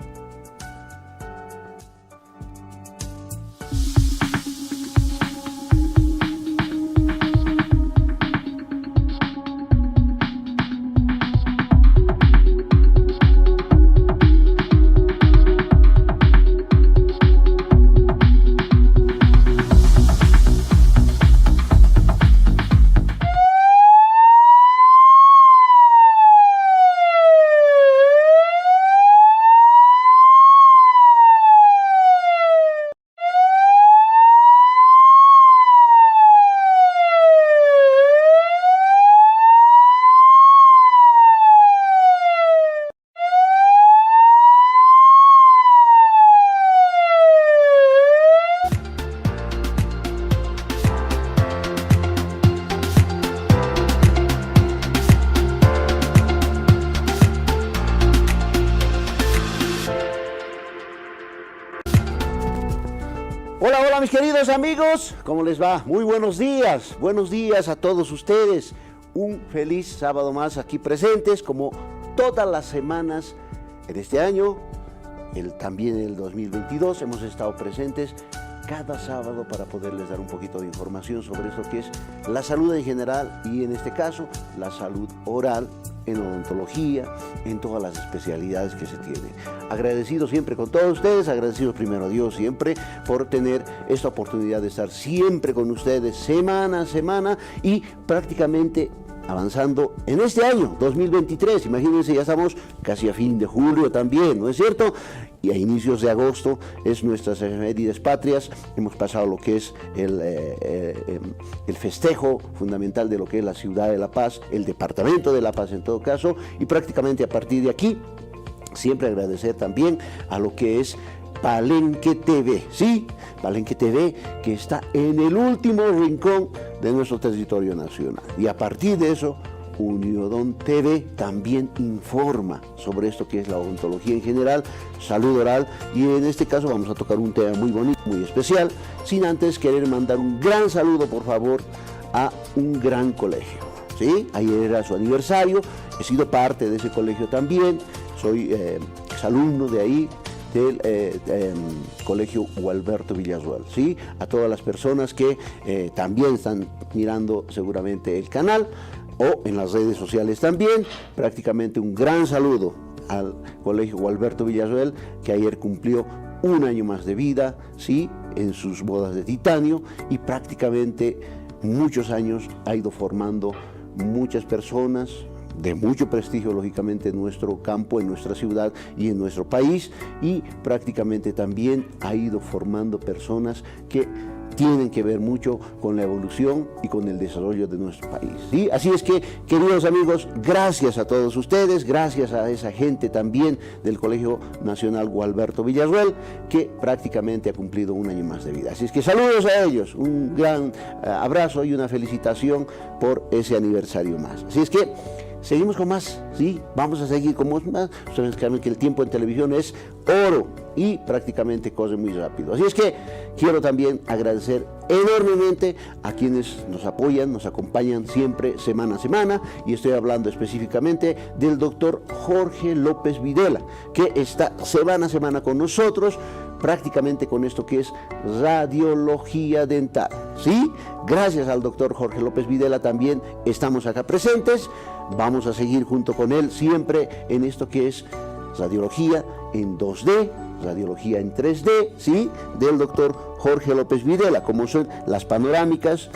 Hola mis queridos amigos, ¿cómo les va? Muy buenos días a todos ustedes. Un feliz sábado más aquí presentes, como todas las semanas en este año, también en el 2022, hemos estado presentes cada sábado para poderles dar un poquito de información sobre esto que es la salud en general y en este caso la salud oral en odontología, en todas las especialidades que se tienen. Agradecidos siempre con todos ustedes, agradecidos primero a Dios siempre por tener esta oportunidad de estar siempre con ustedes semana a semana y prácticamente avanzando en este año 2023. Imagínense, ya estamos casi a fin de julio también, ¿no es cierto? Y a inicios de agosto es nuestras efemérides patrias. Hemos pasado lo que es el festejo fundamental de lo que es la ciudad de La Paz, el departamento de La Paz en todo caso, y prácticamente a partir de aquí siempre agradecer también a lo que es Palenque TV, ¿sí? Palenque TV, que está en el último rincón de nuestro territorio nacional. Y a partir de eso, Uniodont TV también informa sobre esto que es la odontología en general, salud oral, y en este caso vamos a tocar un tema muy bonito, muy especial, sin antes querer mandar un gran saludo, por favor, a un gran colegio, ¿sí? Ayer era su aniversario, he sido parte de ese colegio también, soy exalumno de ahí, del Colegio Gualberto Villasuel, ¿sí? A todas las personas que también están mirando seguramente el canal o en las redes sociales también, prácticamente un gran saludo al Colegio Gualberto Villarroel, que ayer cumplió un año más de vida, ¿sí?, en sus bodas de titanio, y prácticamente muchos años ha ido formando muchas personas de mucho prestigio, lógicamente, en nuestro campo, en nuestra ciudad y en nuestro país, y prácticamente también ha ido formando personas que tienen que ver mucho con la evolución y con el desarrollo de nuestro país, ¿sí? Así es que, queridos amigos, gracias a todos ustedes, gracias a esa gente también del Colegio Nacional Gualberto Villarroel, que prácticamente ha cumplido un año más de vida. Así es que saludos a ellos, un gran abrazo y una felicitación por ese aniversario más. Así es que seguimos con más, ¿sí? Vamos a seguir con más. Ustedes saben que el tiempo en televisión es oro y prácticamente corre muy rápido. Así es que quiero también agradecer enormemente a quienes nos apoyan, nos acompañan siempre, semana a semana, y estoy hablando específicamente del doctor Jorge López Videla, que está semana a semana con nosotros, prácticamente con esto que es radiología dental, ¿sí? Gracias al doctor Jorge López Videla también estamos acá presentes. Vamos a seguir junto con él siempre en esto que es radiología en 2D, radiología en 3D, ¿sí?, del doctor Jorge López Videla, como son las panorámicas,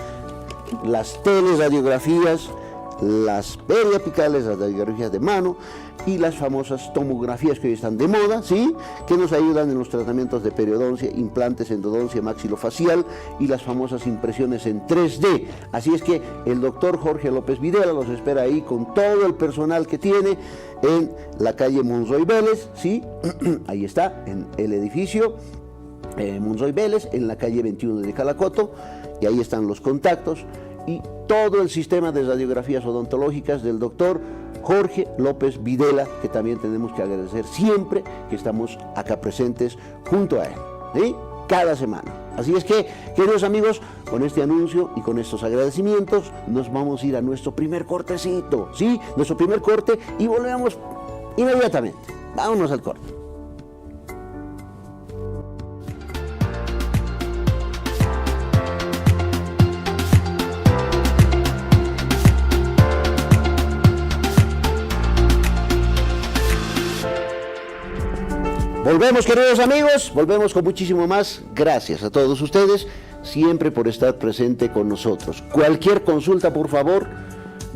las teleradiografías, las periapicales, las radiografías de mano y las famosas tomografías que hoy están de moda, ¿sí?, que nos ayudan en los tratamientos de periodoncia, implantes, endodoncia, maxilofacial y las famosas impresiones en 3D. Así es que el doctor Jorge López Videla los espera ahí con todo el personal que tiene en la calle Monroy Vélez, ¿sí? Ahí está, en el edificio Monroy Vélez, en la calle 21 de Calacoto, y ahí están los contactos y todo el sistema de radiografías odontológicas del doctor Jorge López Videla, que también tenemos que agradecer siempre que estamos acá presentes junto a él, ¿sí?, cada semana. Así es que, queridos amigos, con este anuncio y con estos agradecimientos, nos vamos a ir a nuestro primer cortecito, ¿sí?, nuestro primer corte, y volvemos inmediatamente. Vámonos al corte. Volvemos, queridos amigos, volvemos con muchísimo más. Gracias a todos ustedes, siempre por estar presente con nosotros. Cualquier consulta, por favor,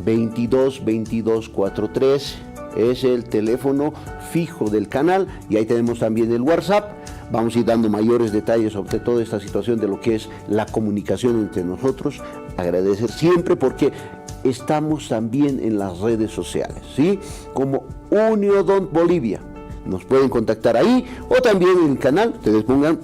22-22-43 es el teléfono fijo del canal, y ahí tenemos también el WhatsApp. Vamos a ir dando mayores detalles sobre toda esta situación de lo que es la comunicación entre nosotros. Agradecer siempre porque estamos también en las redes sociales, ¿sí?, como Uniodont Bolivia. Nos pueden contactar ahí, o también en el canal, ustedes pongan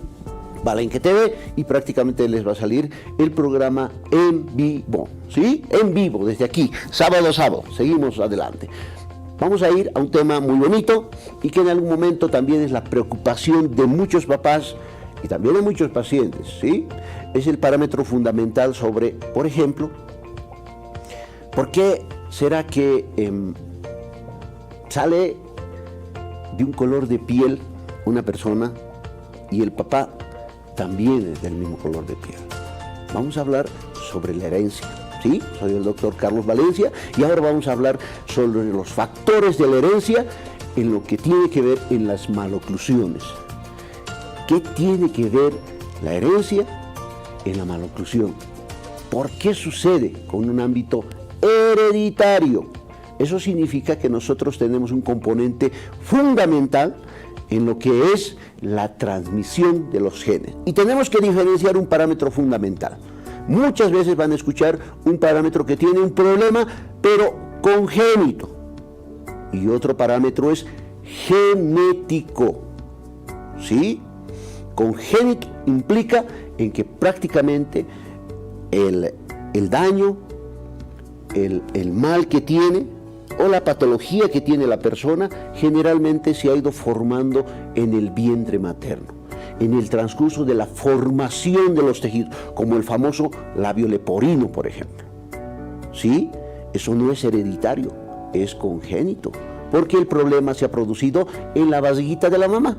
Balenque TV y prácticamente les va a salir el programa en vivo, ¿sí? En vivo, desde aquí, sábado a sábado. Seguimos adelante. Vamos a ir a un tema muy bonito y que en algún momento también es la preocupación de muchos papás y también de muchos pacientes, ¿sí? Es el parámetro fundamental sobre, por ejemplo, ¿por qué será que sale de un color de piel una persona y el papá también es del mismo color de piel? Vamos a hablar sobre la herencia, ¿sí? Soy el doctor Carlos Valencia y ahora vamos a hablar sobre los factores de la herencia en lo que tiene que ver en las maloclusiones. ¿Qué tiene que ver la herencia en la maloclusión? ¿Por qué sucede con un ámbito hereditario? Eso significa que nosotros tenemos un componente fundamental en lo que es la transmisión de los genes. Y tenemos que diferenciar un parámetro fundamental. Muchas veces van a escuchar un parámetro que tiene un problema, pero congénito. Y otro parámetro es genético, ¿sí? Congénito implica en que prácticamente el daño, el mal que tiene, o la patología que tiene la persona, generalmente se ha ido formando en el vientre materno, en el transcurso de la formación de los tejidos, como el famoso labio leporino, por ejemplo. ¿Sí? Eso no es hereditario, es congénito, porque el problema se ha producido en la barriguita de la mamá.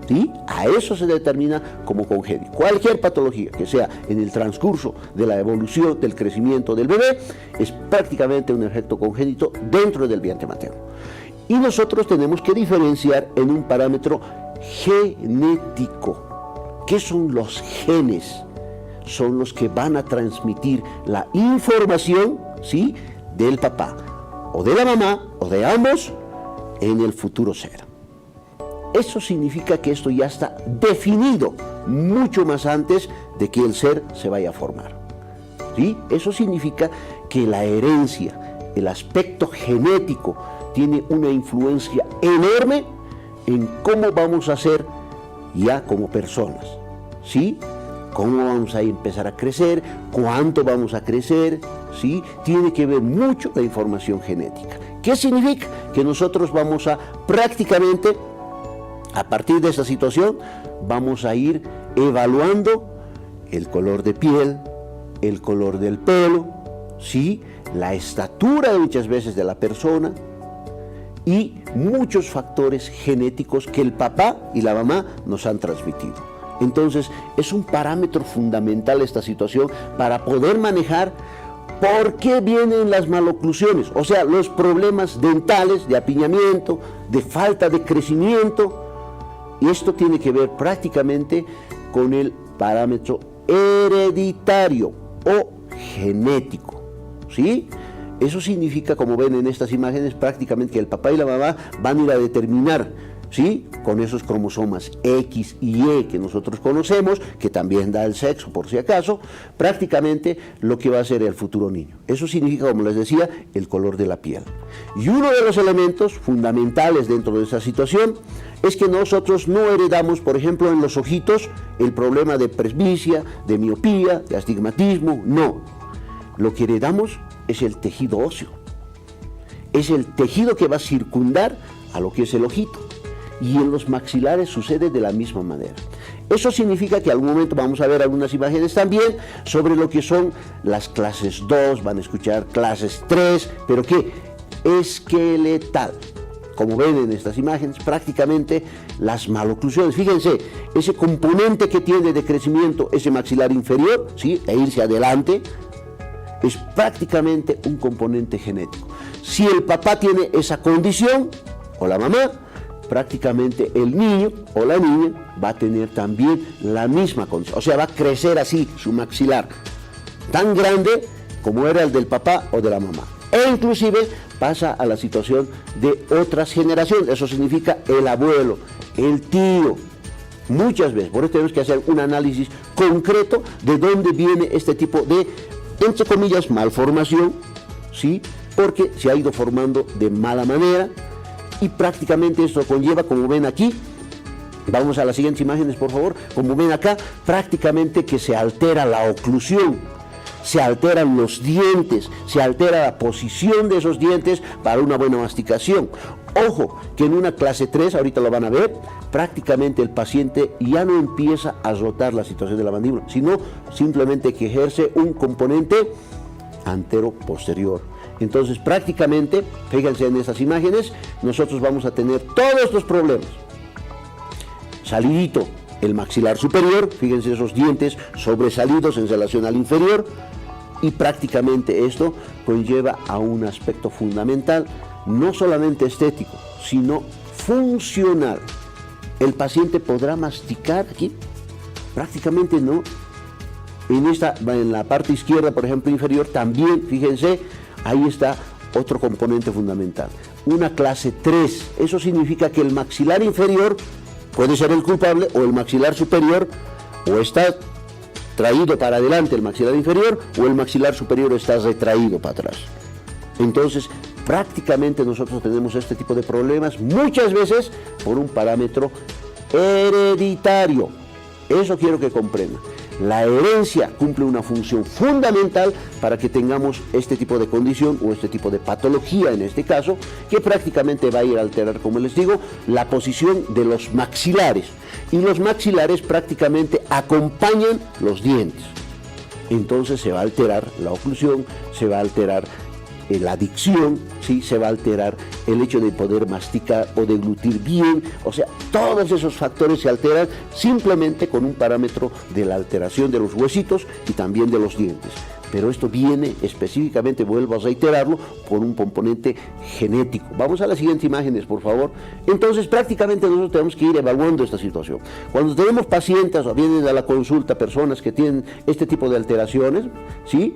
¿Sí? A eso se determina como congénito. Cualquier patología que sea en el transcurso de la evolución, del crecimiento del bebé, es prácticamente un efecto congénito dentro del vientre materno. Y nosotros tenemos que diferenciar en un parámetro genético. ¿Qué son los genes? Son los que van a transmitir la información, ¿sí?, del papá, o de la mamá, o de ambos, en el futuro ser. Eso significa que esto ya está definido mucho más antes de que el ser se vaya a formar. ¿Sí? Eso significa que la herencia, el aspecto genético, tiene una influencia enorme en cómo vamos a ser ya como personas. ¿Sí? Cómo vamos a empezar a crecer, cuánto vamos a crecer, ¿sí? Tiene que ver mucho la información genética. ¿Qué significa? Que nosotros vamos a prácticamente, a partir de esta situación, vamos a ir evaluando el color de piel, el color del pelo, ¿sí?, la estatura muchas veces de la persona y muchos factores genéticos que el papá y la mamá nos han transmitido. Entonces, es un parámetro fundamental esta situación para poder manejar por qué vienen las maloclusiones, o sea, los problemas dentales, de apiñamiento, de falta de crecimiento. Y esto tiene que ver prácticamente con el parámetro hereditario o genético, ¿sí? Eso significa, como ven en estas imágenes, prácticamente que el papá y la mamá van a ir a determinar, ¿sí?, con esos cromosomas X y Y que nosotros conocemos, que también da el sexo por si acaso, prácticamente lo que va a ser el futuro niño. Eso significa, como les decía, el color de la piel. Y uno de los elementos fundamentales dentro de esa situación es que nosotros no heredamos, por ejemplo, en los ojitos, el problema de presbicia, de miopía, de astigmatismo, no. Lo que heredamos es el tejido óseo. Es el tejido que va a circundar a lo que es el ojito. Y en los maxilares sucede de la misma manera. Eso significa que algún momento vamos a ver algunas imágenes también sobre lo que son las clases 2, van a escuchar clases 3, pero ¿qué? Esqueletal. Como ven en estas imágenes, prácticamente las maloclusiones, fíjense, ese componente que tiene de crecimiento ese maxilar inferior, ¿sí?, e irse adelante, es prácticamente un componente genético. Si el papá tiene esa condición, o la mamá, prácticamente el niño o la niña va a tener también la misma condición, o sea, va a crecer así su maxilar, tan grande como era el del papá o de la mamá. E inclusive pasa a la situación de otras generaciones, eso significa el abuelo, el tío, muchas veces. Por eso tenemos que hacer un análisis concreto de dónde viene este tipo de, entre comillas, malformación, ¿sí?, porque se ha ido formando de mala manera. Y prácticamente esto conlleva, como ven aquí, vamos a las siguientes imágenes por favor, como ven acá, prácticamente que se altera la oclusión, se alteran los dientes, se altera la posición de esos dientes para una buena masticación. Ojo, que en una clase 3, ahorita lo van a ver, prácticamente el paciente ya no empieza a rotar la situación de la mandíbula, sino simplemente que ejerce un componente antero-posterior. Entonces prácticamente, fíjense en estas imágenes, nosotros vamos a tener todos estos problemas. Salidito el maxilar superior, fíjense esos dientes sobresalidos en relación al inferior, y prácticamente esto conlleva a un aspecto fundamental, no solamente estético, sino funcional. ¿El paciente podrá masticar aquí? Prácticamente no. En la parte izquierda, por ejemplo, inferior, también, fíjense, ahí está otro componente fundamental. Una clase 3, eso significa que el maxilar inferior puede ser el culpable, o el maxilar superior, o está traído para adelante el maxilar inferior, o el maxilar superior está retraído para atrás. Entonces, prácticamente nosotros tenemos este tipo de problemas, muchas veces por un parámetro hereditario. Eso quiero que comprendan. La herencia cumple una función fundamental para que tengamos este tipo de condición o este tipo de patología en este caso, que prácticamente va a ir a alterar, como les digo, la posición de los maxilares. Y los maxilares prácticamente acompañan los dientes. Entonces se va a alterar la oclusión, se va a alterar la dicción, ¿sí?, se va a alterar el hecho de poder masticar o deglutir bien, o sea, todos esos factores se alteran simplemente con un parámetro de la alteración de los huesitos y también de los dientes. pero esto viene específicamente, vuelvo a reiterarlo, por un componente genético. Vamos a las siguientes imágenes, por favor. Entonces, prácticamente nosotros tenemos que ir evaluando esta situación. Cuando tenemos pacientes o vienen a la consulta personas que tienen este tipo de alteraciones, ¿sí?,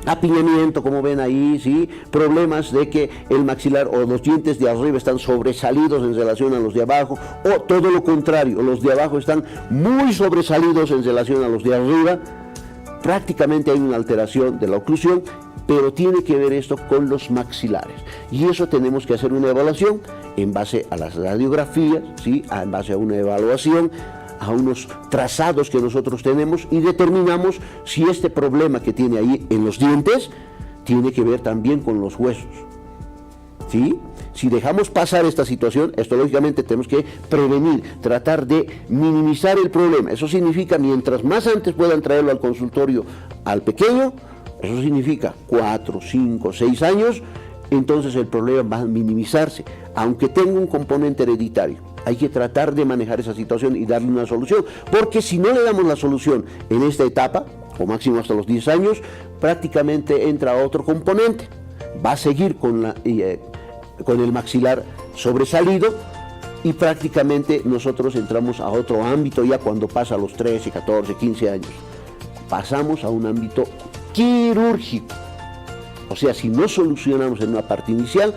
apiñamiento, como ven ahí, ¿sí?, problemas de que el maxilar o los dientes de arriba están sobresalidos en relación a los de abajo, o todo lo contrario, los de abajo están muy sobresalidos en relación a los de arriba. Prácticamente hay una alteración de la oclusión, pero tiene que ver esto con los maxilares, y eso tenemos que hacer una evaluación en base a las radiografías, ¿sí?, en base a una evaluación, a unos trazados que nosotros tenemos, y determinamos si este problema que tiene ahí en los dientes tiene que ver también con los huesos, ¿sí? Si dejamos pasar esta situación, esto lógicamente tenemos que prevenir, tratar de minimizar el problema. Eso significa, mientras más antes puedan traerlo al consultorio al pequeño, eso significa 4, 5, 6 años, entonces el problema va a minimizarse, aunque tenga un componente hereditario. Hay que tratar de manejar esa situación y darle una solución, porque si no le damos la solución en esta etapa, o máximo hasta los 10 años, prácticamente entra otro componente. Va a seguir con el maxilar sobresalido, y prácticamente nosotros entramos a otro ámbito ya cuando pasa a los 13, 14, 15 años. Pasamos a un ámbito quirúrgico. O sea, si no solucionamos en una parte inicial,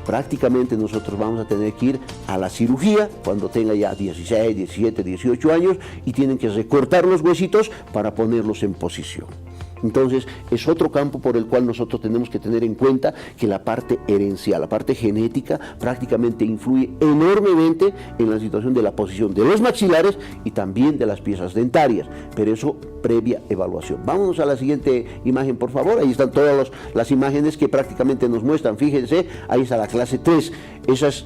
prácticamente nosotros vamos a tener que ir a la cirugía cuando tenga ya 16, 17, 18 años, y tienen que recortar los huesitos para ponerlos en posición. Entonces, es otro campo por el cual nosotros tenemos que tener en cuenta que la parte herencial, la parte genética, prácticamente influye enormemente en la situación de la posición de los maxilares y también de las piezas dentarias, pero eso previa evaluación. Vámonos a la siguiente imagen, por favor. Ahí están todas las imágenes que prácticamente nos muestran. Fíjense, ahí está la clase 3, esas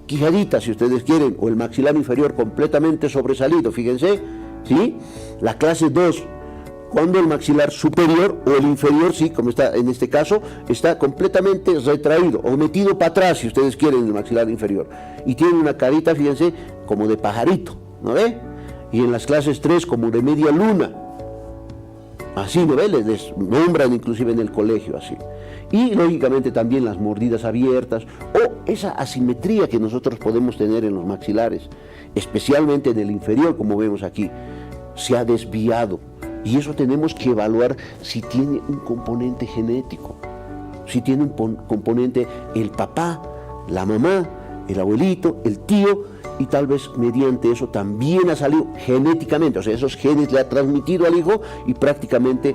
quijaditas, si ustedes quieren, o el maxilar inferior completamente sobresalido, fíjense, ¿sí? La clase 2, cuando el maxilar superior o el inferior, sí, como está en este caso, está completamente retraído o metido para atrás, si ustedes quieren, el maxilar inferior, y tiene una carita, fíjense, como de pajarito, ¿no ve? Y en las clases 3 como de media luna, así, ¿no ve? Les nombran inclusive en el colegio así. Y lógicamente también las mordidas abiertas o esa asimetría que nosotros podemos tener en los maxilares, especialmente en el inferior, como vemos aquí, se ha desviado. Y eso tenemos que evaluar si tiene un componente genético, si tiene un componente el papá, la mamá, el abuelito, el tío, y tal vez mediante eso también ha salido genéticamente, o sea, esos genes le ha transmitido al hijo y prácticamente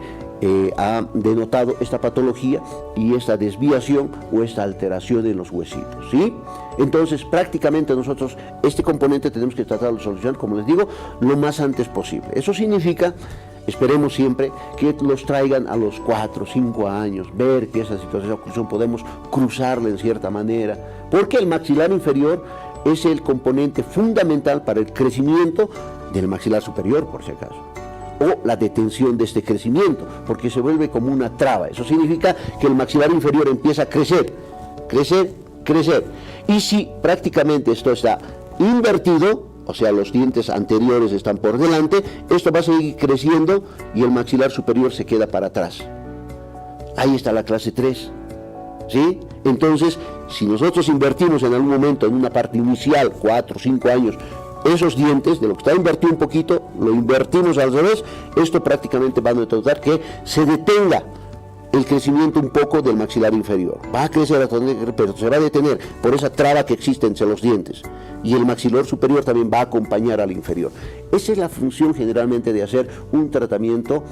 ha denotado esta patología y esta desviación o esta alteración en los huesitos, ¿sí? Entonces, prácticamente nosotros este componente tenemos que tratar de solucionar, como les digo, lo más antes posible. Eso significa, esperemos siempre que los traigan a los 4, 5 años, ver que esa situación de oclusión podemos cruzarla en cierta manera, porque el maxilar inferior es el componente fundamental para el crecimiento del maxilar superior, por si acaso, o la detención de este crecimiento, porque se vuelve como una traba. Eso significa que el maxilar inferior empieza a crecer, crecer, crecer, y si prácticamente esto está invertido, o sea, los dientes anteriores están por delante, esto va a seguir creciendo y el maxilar superior se queda para atrás. Ahí está la clase 3, ¿sí? Entonces, si nosotros invertimos en algún momento en una parte inicial, 4 o 5 años, esos dientes, de lo que está invertido un poquito, lo invertimos al revés, esto prácticamente va a denotar que se detenga el crecimiento un poco del maxilar inferior. Va a crecer hasta donde, pero se va a detener por esa traba que existe entre los dientes. Y el maxilar superior también va a acompañar al inferior. Esa es la función generalmente de hacer un tratamiento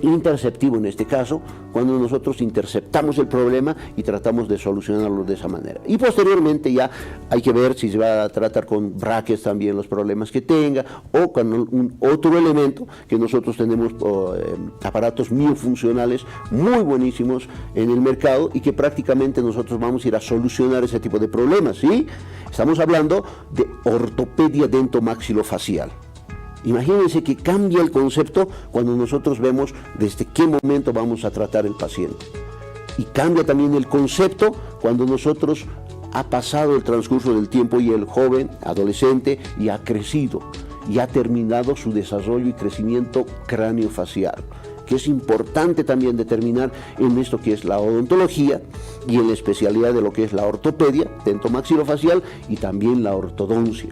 interceptivo en este caso, cuando nosotros interceptamos el problema y tratamos de solucionarlo de esa manera. Y posteriormente ya hay que ver si se va a tratar con brackets también los problemas que tenga, o con un otro elemento que nosotros tenemos, aparatos miofuncionales muy buenísimos en el mercado y que prácticamente nosotros vamos a ir a solucionar ese tipo de problemas, ¿sí? Estamos hablando de ortopedia dentomaxilofacial. Imagínense que cambia el concepto cuando nosotros vemos desde qué momento vamos a tratar el paciente. Y cambia también el concepto cuando nosotros ha pasado el transcurso del tiempo y el joven, adolescente, ya ha crecido y ha terminado su desarrollo y crecimiento craneofacial. que es importante también determinar en esto que es la odontología y en la especialidad de lo que es la ortopedia, dentomaxilofacial y también la ortodoncia.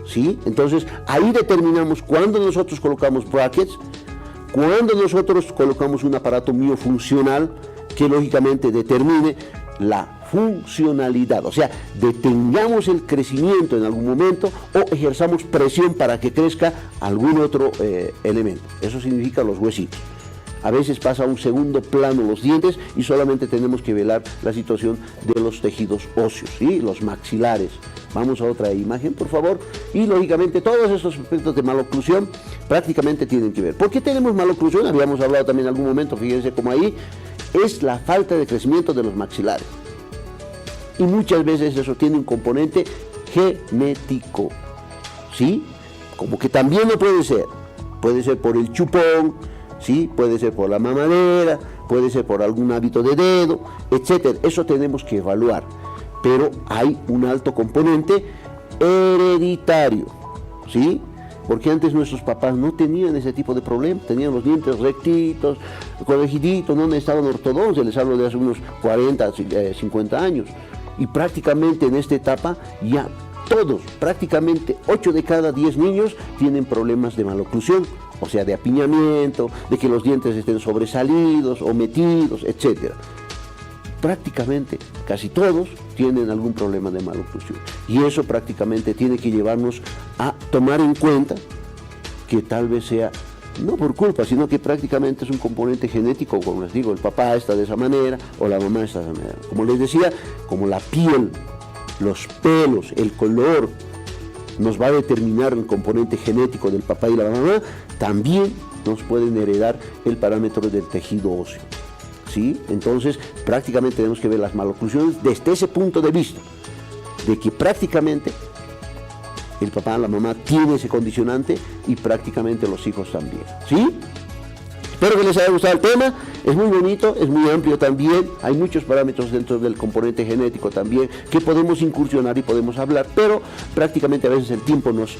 ¿Sí? Entonces, ahí determinamos cuándo nosotros colocamos brackets, cuándo nosotros colocamos un aparato miofuncional que lógicamente determine la funcionalidad, o sea, detengamos el crecimiento en algún momento o ejerzamos presión para que crezca algún otro elemento. Eso significa los huesitos. A veces pasa a un segundo plano los dientes y solamente tenemos que velar la situación de los tejidos óseos, ¿sí? Los maxilares. Vamos a otra imagen, por favor. Y lógicamente todos estos aspectos de maloclusión prácticamente tienen que ver. ¿Por qué tenemos maloclusión? Habíamos hablado también en algún momento, fíjense como ahí, es la falta de crecimiento de los maxilares. Y muchas veces eso tiene un componente genético, ¿sí? Como que también no puede ser por el chupón, ¿sí? Puede ser por la mamadera, puede ser por algún hábito de dedo, etcétera. Eso tenemos que evaluar, pero hay un alto componente hereditario, ¿sí? Porque antes nuestros papás no tenían ese tipo de problemas, tenían los dientes rectitos, corregiditos, no necesitaban ortodoncia, les hablo de hace unos 40, 50 años. Y prácticamente en esta etapa ya todos, prácticamente 8 de cada 10 niños tienen problemas de maloclusión, o sea, de apiñamiento, de que los dientes estén sobresalidos o metidos, etc. Prácticamente casi todos tienen algún problema de maloclusión. Y eso prácticamente tiene que llevarnos a tomar en cuenta que tal vez sea, no por culpa, sino que prácticamente es un componente genético, como les digo, el papá está de esa manera o la mamá está de esa manera. Como les decía, como la piel, los pelos, el color, nos va a determinar el componente genético del papá y la mamá, también nos pueden heredar el parámetro del tejido óseo. ¿Sí? Entonces, prácticamente tenemos que ver las maloclusiones desde ese punto de vista, de que prácticamente el papá, la mamá tiene ese condicionante y prácticamente los hijos también, ¿sí? Espero que les haya gustado el tema, es muy bonito, es muy amplio también, hay muchos parámetros dentro del componente genético también que podemos incursionar y podemos hablar, pero prácticamente a veces el tiempo nos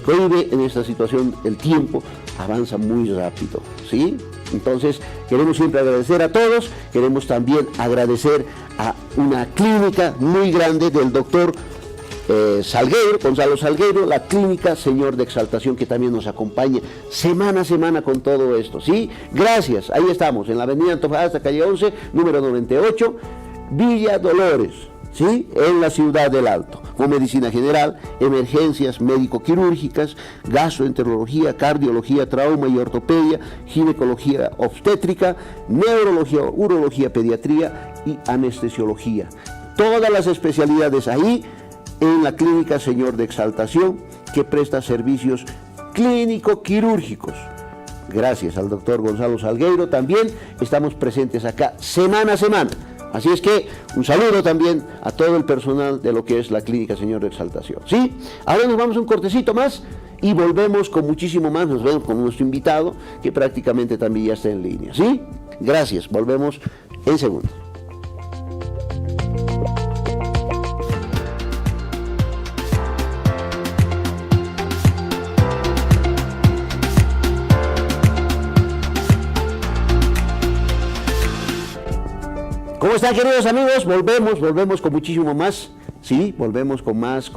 cohíbe. En esta situación el tiempo avanza muy rápido, ¿sí? Entonces queremos siempre agradecer a todos, queremos también agradecer a una clínica muy grande del doctor Salgueiro, Gonzalo Salgueiro, la clínica Señor de Exaltación, que también nos acompaña semana a semana con todo esto, ¿sí? Gracias, ahí estamos, en la avenida Antofagasta, calle 11, número 98, Villa Dolores, ¿sí? En la ciudad del Alto, con medicina general, emergencias médico-quirúrgicas, gastroenterología, cardiología, trauma y ortopedia, ginecología obstétrica, neurología, urología, pediatría y anestesiología. Todas las especialidades ahí en la clínica Señor de Exaltación, que presta servicios clínico-quirúrgicos. Gracias al doctor Gonzalo Salgueiro también estamos presentes acá semana a semana. Así es que un saludo también a todo el personal de lo que es la clínica Señor de Exaltación. ¿Sí? Ahora nos vamos a un cortecito más y volvemos con muchísimo más. Nos vemos con nuestro invitado, que prácticamente también ya está en línea. ¿Sí? Gracias, volvemos en segundos. ¿Cómo están, queridos amigos? Volvemos con muchísimo más, ¿sí? Volvemos con más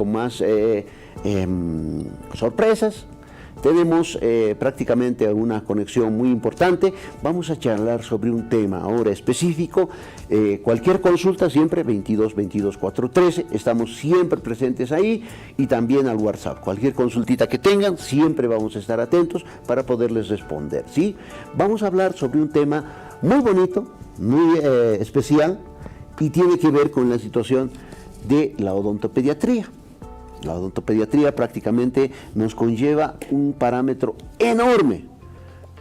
sorpresas. Tenemos prácticamente una conexión muy importante. Vamos a charlar sobre un tema ahora específico. Cualquier consulta siempre 22 22 413. Estamos siempre presentes ahí y también al WhatsApp. Cualquier consultita que tengan, siempre vamos a estar atentos para poderles responder, ¿sí? Vamos a hablar sobre un tema muy bonito, muy especial, y tiene que ver con la situación de la odontopediatría. La odontopediatría prácticamente nos conlleva un parámetro enorme,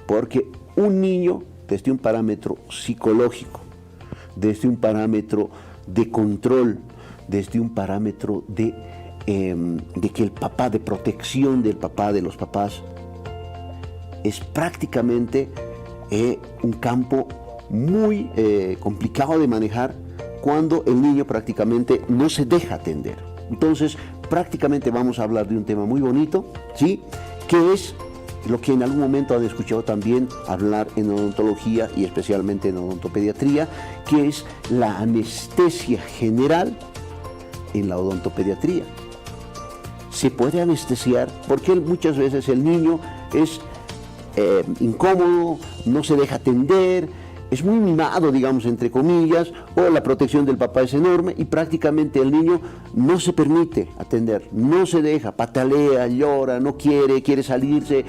porque un niño, desde un parámetro psicológico, desde un parámetro de control, desde un parámetro de que el papá, de protección del papá, de los papás, es prácticamente un campo muy complicado de manejar cuando el niño prácticamente no se deja atender. Entonces, prácticamente vamos a hablar de un tema muy bonito, ¿sí? Que es lo que en algún momento han escuchado también hablar en odontología y especialmente en odontopediatría, que es la anestesia general en la odontopediatría. Se puede anestesiar porque muchas veces el niño es incómodo, no se deja atender, es muy mimado, digamos, entre comillas, o la protección del papá es enorme y prácticamente el niño no se permite atender, no se deja, patalea, llora, no quiere salirse,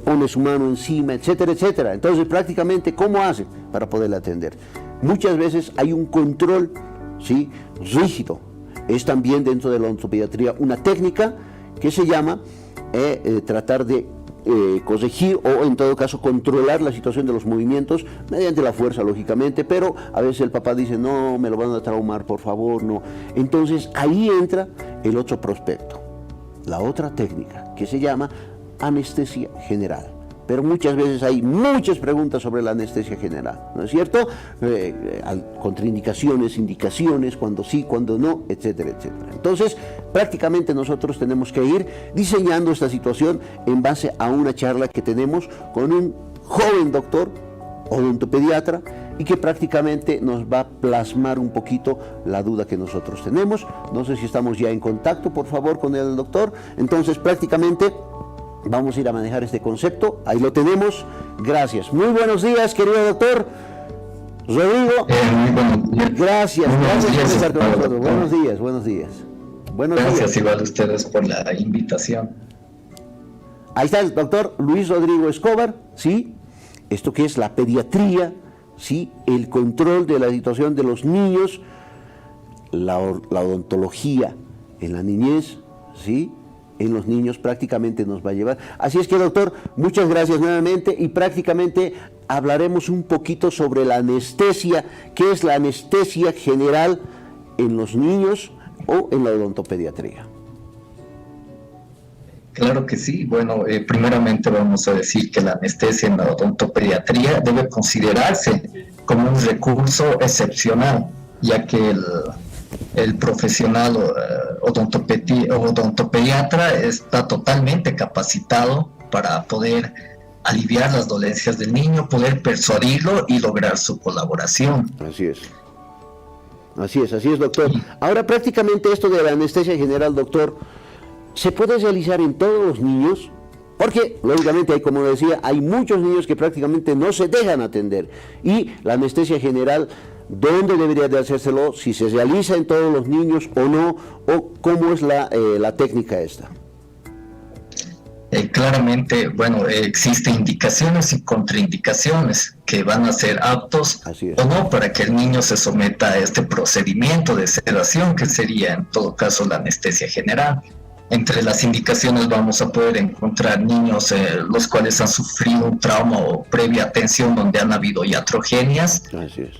pone su mano encima, etcétera, etcétera. Entonces, prácticamente, ¿cómo hace para poderle atender? Muchas veces hay un control, ¿sí?, rígido. Es también dentro de la odontopediatría una técnica que se llama tratar de corregir o en todo caso controlar la situación de los movimientos mediante la fuerza, lógicamente, pero a veces el papá dice, no, me lo van a traumar, por favor, no. Entonces ahí entra el otro prospecto, la otra técnica que se llama anestesia general. Pero muchas veces hay muchas preguntas sobre la anestesia general, ¿no es cierto? Contraindicaciones, indicaciones, cuando sí, cuando no, etcétera, etcétera. Entonces, prácticamente nosotros tenemos que ir diseñando esta situación en base a una charla que tenemos con un joven doctor, odontopediatra, y que prácticamente nos va a plasmar un poquito la duda que nosotros tenemos. No sé si estamos ya en contacto, por favor, con el doctor. Entonces, prácticamente vamos a ir a manejar este concepto. Ahí lo tenemos. Gracias. Muy buenos días, querido doctor Rodrigo. Muy buenos días. Gracias por estar con nosotros. Buenos días. Gracias igual a ustedes por la invitación. Ahí está el doctor Luis Rodrigo Escobar, ¿sí? Esto que es la pediatría, ¿sí? El control de la situación de los niños, la odontología en la niñez, ¿sí? En los niños prácticamente nos va a llevar. Así es que, doctor, muchas gracias nuevamente y prácticamente hablaremos un poquito sobre la anestesia, qué es la anestesia general en los niños o en la odontopediatría. Claro que sí. Bueno, primeramente vamos a decir que la anestesia en la odontopediatría debe considerarse como un recurso excepcional, ya que el profesional odontopediatra está totalmente capacitado para poder aliviar las dolencias del niño, poder persuadirlo y lograr su colaboración. Así es, doctor. Ahora, prácticamente esto de la anestesia general, doctor, ¿se puede realizar en todos los niños? Porque, lógicamente, como decía, hay muchos niños que prácticamente no se dejan atender. Y la anestesia general, ¿dónde debería de hacérselo? ¿Si se realiza en todos los niños o no? ¿O cómo es la técnica esta? Claramente, bueno, existen indicaciones y contraindicaciones que van a ser aptos o no para que el niño se someta a este procedimiento de sedación, que sería en todo caso la anestesia general. Entre las indicaciones vamos a poder encontrar niños los cuales han sufrido un trauma o previa atención donde han habido iatrogenias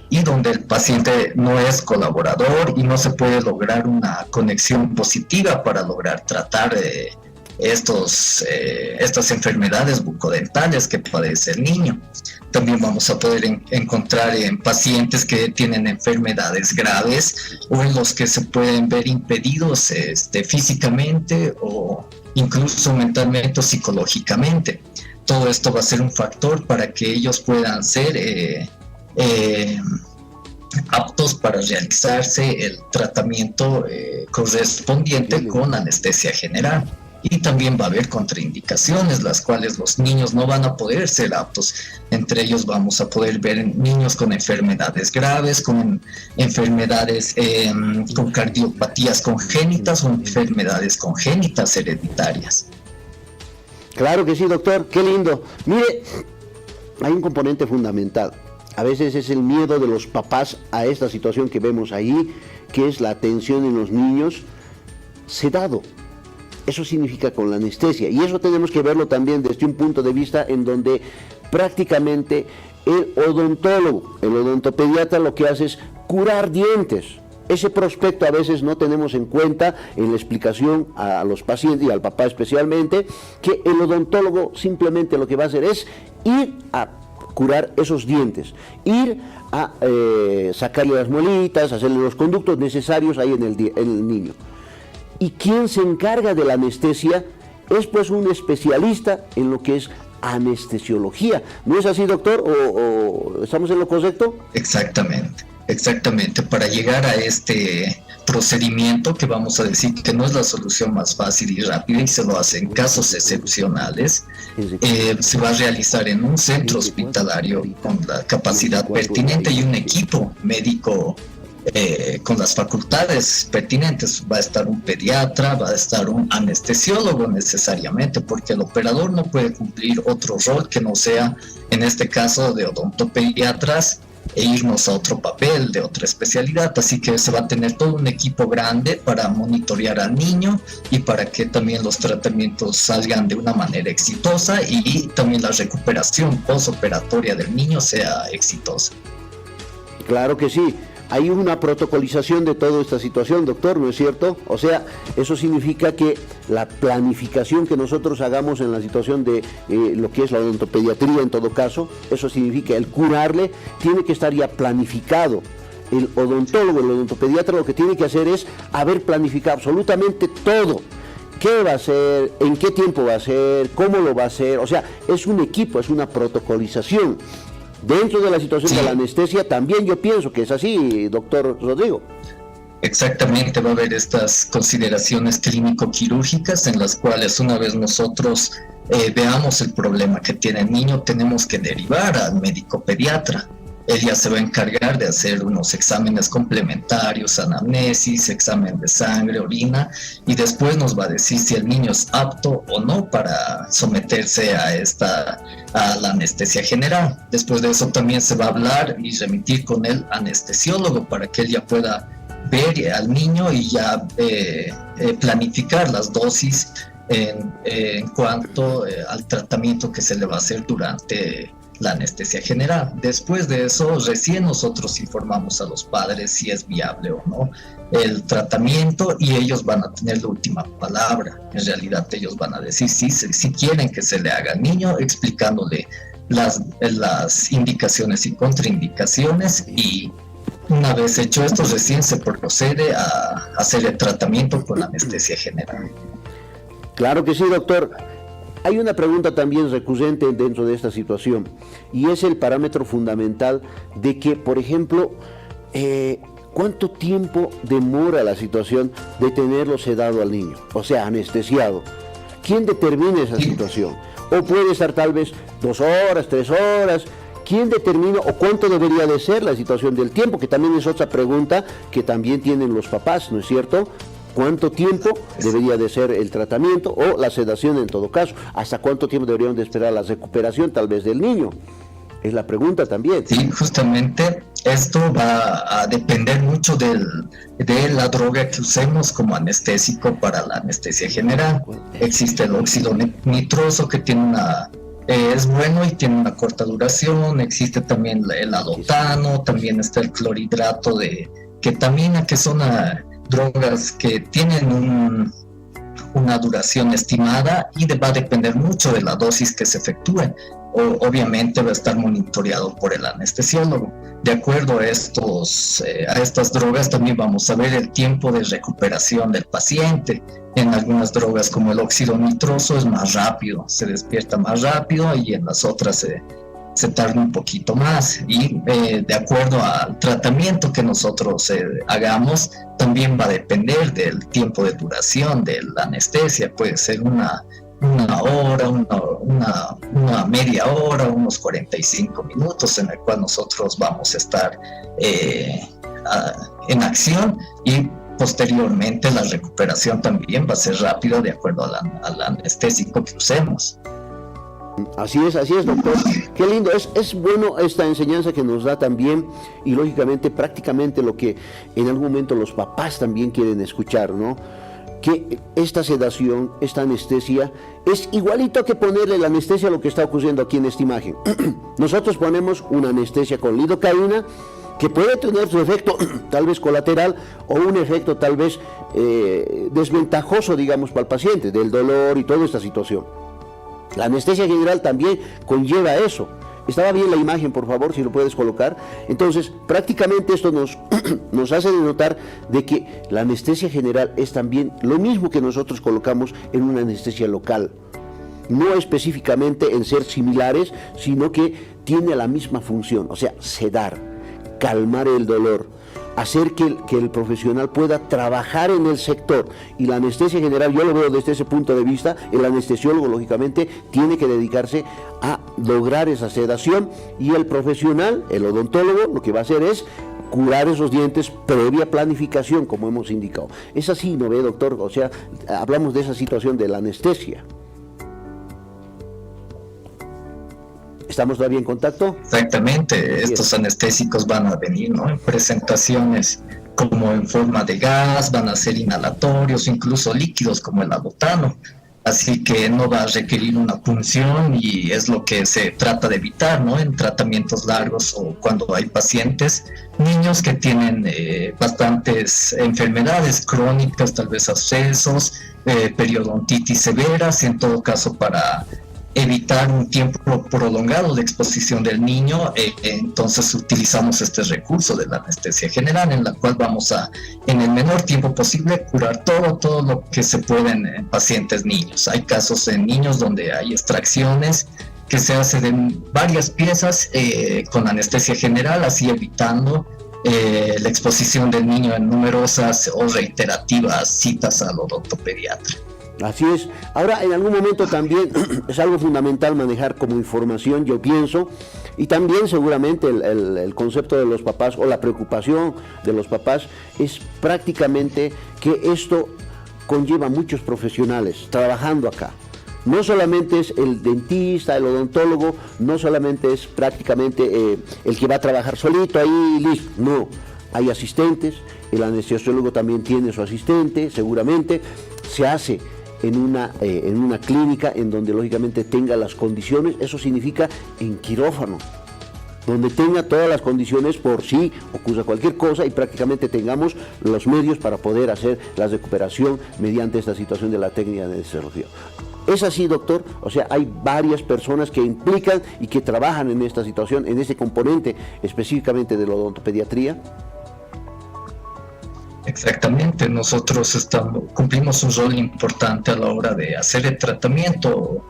y donde el paciente no es colaborador y no se puede lograr una conexión positiva para lograr tratar estas enfermedades bucodentales que padece el niño. También vamos a poder encontrar en pacientes que tienen enfermedades graves o en los que se pueden ver impedidos físicamente o incluso mentalmente o psicológicamente. Todo esto va a ser un factor para que ellos puedan ser aptos para realizarse el tratamiento correspondiente con anestesia general. Y también va a haber contraindicaciones, las cuales los niños no van a poder ser aptos. Entre ellos vamos a poder ver niños con enfermedades graves, con enfermedades con cardiopatías congénitas o enfermedades congénitas hereditarias. Claro que sí, doctor, qué lindo. Mire, hay un componente fundamental. A veces es el miedo de los papás a esta situación que vemos ahí, que es la atención en los niños sedado. Eso significa con la anestesia, y eso tenemos que verlo también desde un punto de vista en donde prácticamente el odontólogo, el odontopediatra lo que hace es curar dientes. Ese prospecto a veces no tenemos en cuenta en la explicación a los pacientes y al papá especialmente, que el odontólogo simplemente lo que va a hacer es ir a curar esos dientes, ir a sacarle las muelitas, hacerle los conductos necesarios ahí en el niño. Y quien se encarga de la anestesia es pues un especialista en lo que es anestesiología. ¿No es así, doctor? ¿O estamos en lo correcto? Exactamente, exactamente. Para llegar a este procedimiento, que vamos a decir que no es la solución más fácil y rápida y se lo hace en casos excepcionales, se va a realizar en un centro hospitalario con la capacidad pertinente y un equipo médico con las facultades pertinentes. Va a estar un pediatra, va a estar un anestesiólogo necesariamente, porque el operador no puede cumplir otro rol que no sea, en este caso, de odontopediatras e irnos a otro papel de otra especialidad. Así que se va a tener todo un equipo grande para monitorear al niño y para que también los tratamientos salgan de una manera exitosa y también la recuperación postoperatoria del niño sea exitosa. Claro que sí. Hay una protocolización de toda esta situación, doctor, ¿no es cierto? O sea, eso significa que la planificación que nosotros hagamos en la situación de lo que es la odontopediatría, en todo caso, eso significa el curarle, tiene que estar ya planificado. El odontólogo, el odontopediatra, lo que tiene que hacer es haber planificado absolutamente todo. ¿Qué va a hacer? ¿En qué tiempo va a hacer? ¿Cómo lo va a hacer? O sea, es un equipo, es una protocolización. Dentro de la situación de la anestesia también yo pienso que es así, doctor Rodrigo. Exactamente, va a haber estas consideraciones clínico-quirúrgicas en las cuales una vez nosotros veamos el problema que tiene el niño, tenemos que derivar al médico pediatra. Él ya se va a encargar de hacer unos exámenes complementarios, anamnesis, examen de sangre, orina, y después nos va a decir si el niño es apto o no para someterse a la anestesia general. Después de eso también se va a hablar y remitir con el anestesiólogo para que él ya pueda ver al niño y ya planificar las dosis en cuanto al tratamiento que se le va a hacer durante la anestesia general. Después de eso, recién nosotros informamos a los padres si es viable o no el tratamiento y ellos van a tener la última palabra. En realidad ellos van a decir si quieren que se le haga al niño, explicándole las indicaciones y contraindicaciones, y una vez hecho esto, recién se procede a hacer el tratamiento con la anestesia general. Claro que sí, doctor. Hay una pregunta también recurrente dentro de esta situación, y es el parámetro fundamental de que, por ejemplo, ¿cuánto tiempo demora la situación de tenerlo sedado al niño? O sea, anestesiado. ¿Quién determina esa situación? O puede estar tal vez 2 horas, 3 horas. ¿Quién determina o cuánto debería de ser la situación del tiempo? Que también es otra pregunta que también tienen los papás, ¿no es cierto? ¿Cuánto tiempo debería de ser el tratamiento o la sedación en todo caso? ¿Hasta cuánto tiempo deberían de esperar la recuperación tal vez del niño? Es la pregunta también. Sí, justamente esto va a depender mucho de la droga que usemos como anestésico para la anestesia general. Existe el óxido nitroso que tiene es bueno y tiene una corta duración. Existe también el alotano, también está el clorhidrato de ketamina, que son drogas que tienen una duración estimada y va a depender mucho de la dosis que se efectúe. Obviamente va a estar monitoreado por el anestesiólogo. De acuerdo a estas drogas también vamos a ver el tiempo de recuperación del paciente. En algunas drogas como el óxido nitroso es más rápido, se despierta más rápido, y en las otras se tarda un poquito más, y de acuerdo al tratamiento que nosotros hagamos también va a depender del tiempo de duración de la anestesia. Puede ser una hora, una media hora, unos 45 minutos en el cual nosotros vamos a estar en acción, y posteriormente la recuperación también va a ser rápida de acuerdo al anestésico que usemos. Así es, doctor. Qué lindo, es bueno esta enseñanza que nos da también, y lógicamente prácticamente lo que en algún momento los papás también quieren escuchar, ¿no? Que esta sedación, esta anestesia, es igualito que ponerle la anestesia a lo que está ocurriendo aquí en esta imagen. Nosotros ponemos una anestesia con lidocaína, que puede tener su efecto tal vez colateral o un efecto tal vez desventajoso, digamos, para el paciente, del dolor y toda esta situación. La anestesia general también conlleva eso. Estaba bien la imagen, por favor, si lo puedes colocar. Entonces, prácticamente esto nos hace denotar de que la anestesia general es también lo mismo que nosotros colocamos en una anestesia local. No específicamente en ser similares, sino que tiene la misma función, o sea, sedar, calmar el dolor, hacer que el profesional pueda trabajar en el sector. Y la anestesia general, yo lo veo desde ese punto de vista, el anestesiólogo lógicamente tiene que dedicarse a lograr esa sedación, y el profesional, el odontólogo, lo que va a hacer es curar esos dientes previa planificación, como hemos indicado. Es así, ¿no ve, doctor? O sea, hablamos de esa situación de la anestesia. ¿Estamos todavía en contacto? Exactamente, estos anestésicos van a venir, ¿no?, en presentaciones como en forma de gas, van a ser inhalatorios, incluso líquidos como el alotano. Así que no va a requerir una punción, y es lo que se trata de evitar, ¿no?, en tratamientos largos o cuando hay pacientes, niños que tienen bastantes enfermedades crónicas, tal vez abscesos, periodontitis severas, y en todo caso para evitar un tiempo prolongado de exposición del niño, entonces utilizamos este recurso de la anestesia general, en la cual vamos a, en el menor tiempo posible, curar todo lo que se puede en pacientes niños. Hay casos en niños donde hay extracciones que se hace de varias piezas con anestesia general, así evitando la exposición del niño en numerosas o reiterativas citas al odontopediatra. Así es. Ahora, en algún momento también es algo fundamental manejar como información, yo pienso, y también seguramente el concepto de los papás o la preocupación de los papás es prácticamente que esto conlleva muchos profesionales trabajando acá. No solamente es el dentista, el odontólogo, no solamente es prácticamente el que va a trabajar solito ahí, listo, no. Hay asistentes, el anestesiólogo también tiene su asistente, seguramente. Se hace en una clínica en donde lógicamente tenga las condiciones, eso significa en quirófano, donde tenga todas las condiciones por si ocurra cualquier cosa y prácticamente tengamos los medios para poder hacer la recuperación mediante esta situación de la técnica de anestesiología. ¿Es así, doctor? O sea, hay varias personas que implican y que trabajan en esta situación, en este componente específicamente de la odontopediatría. Exactamente, nosotros cumplimos un rol importante a la hora de hacer el tratamiento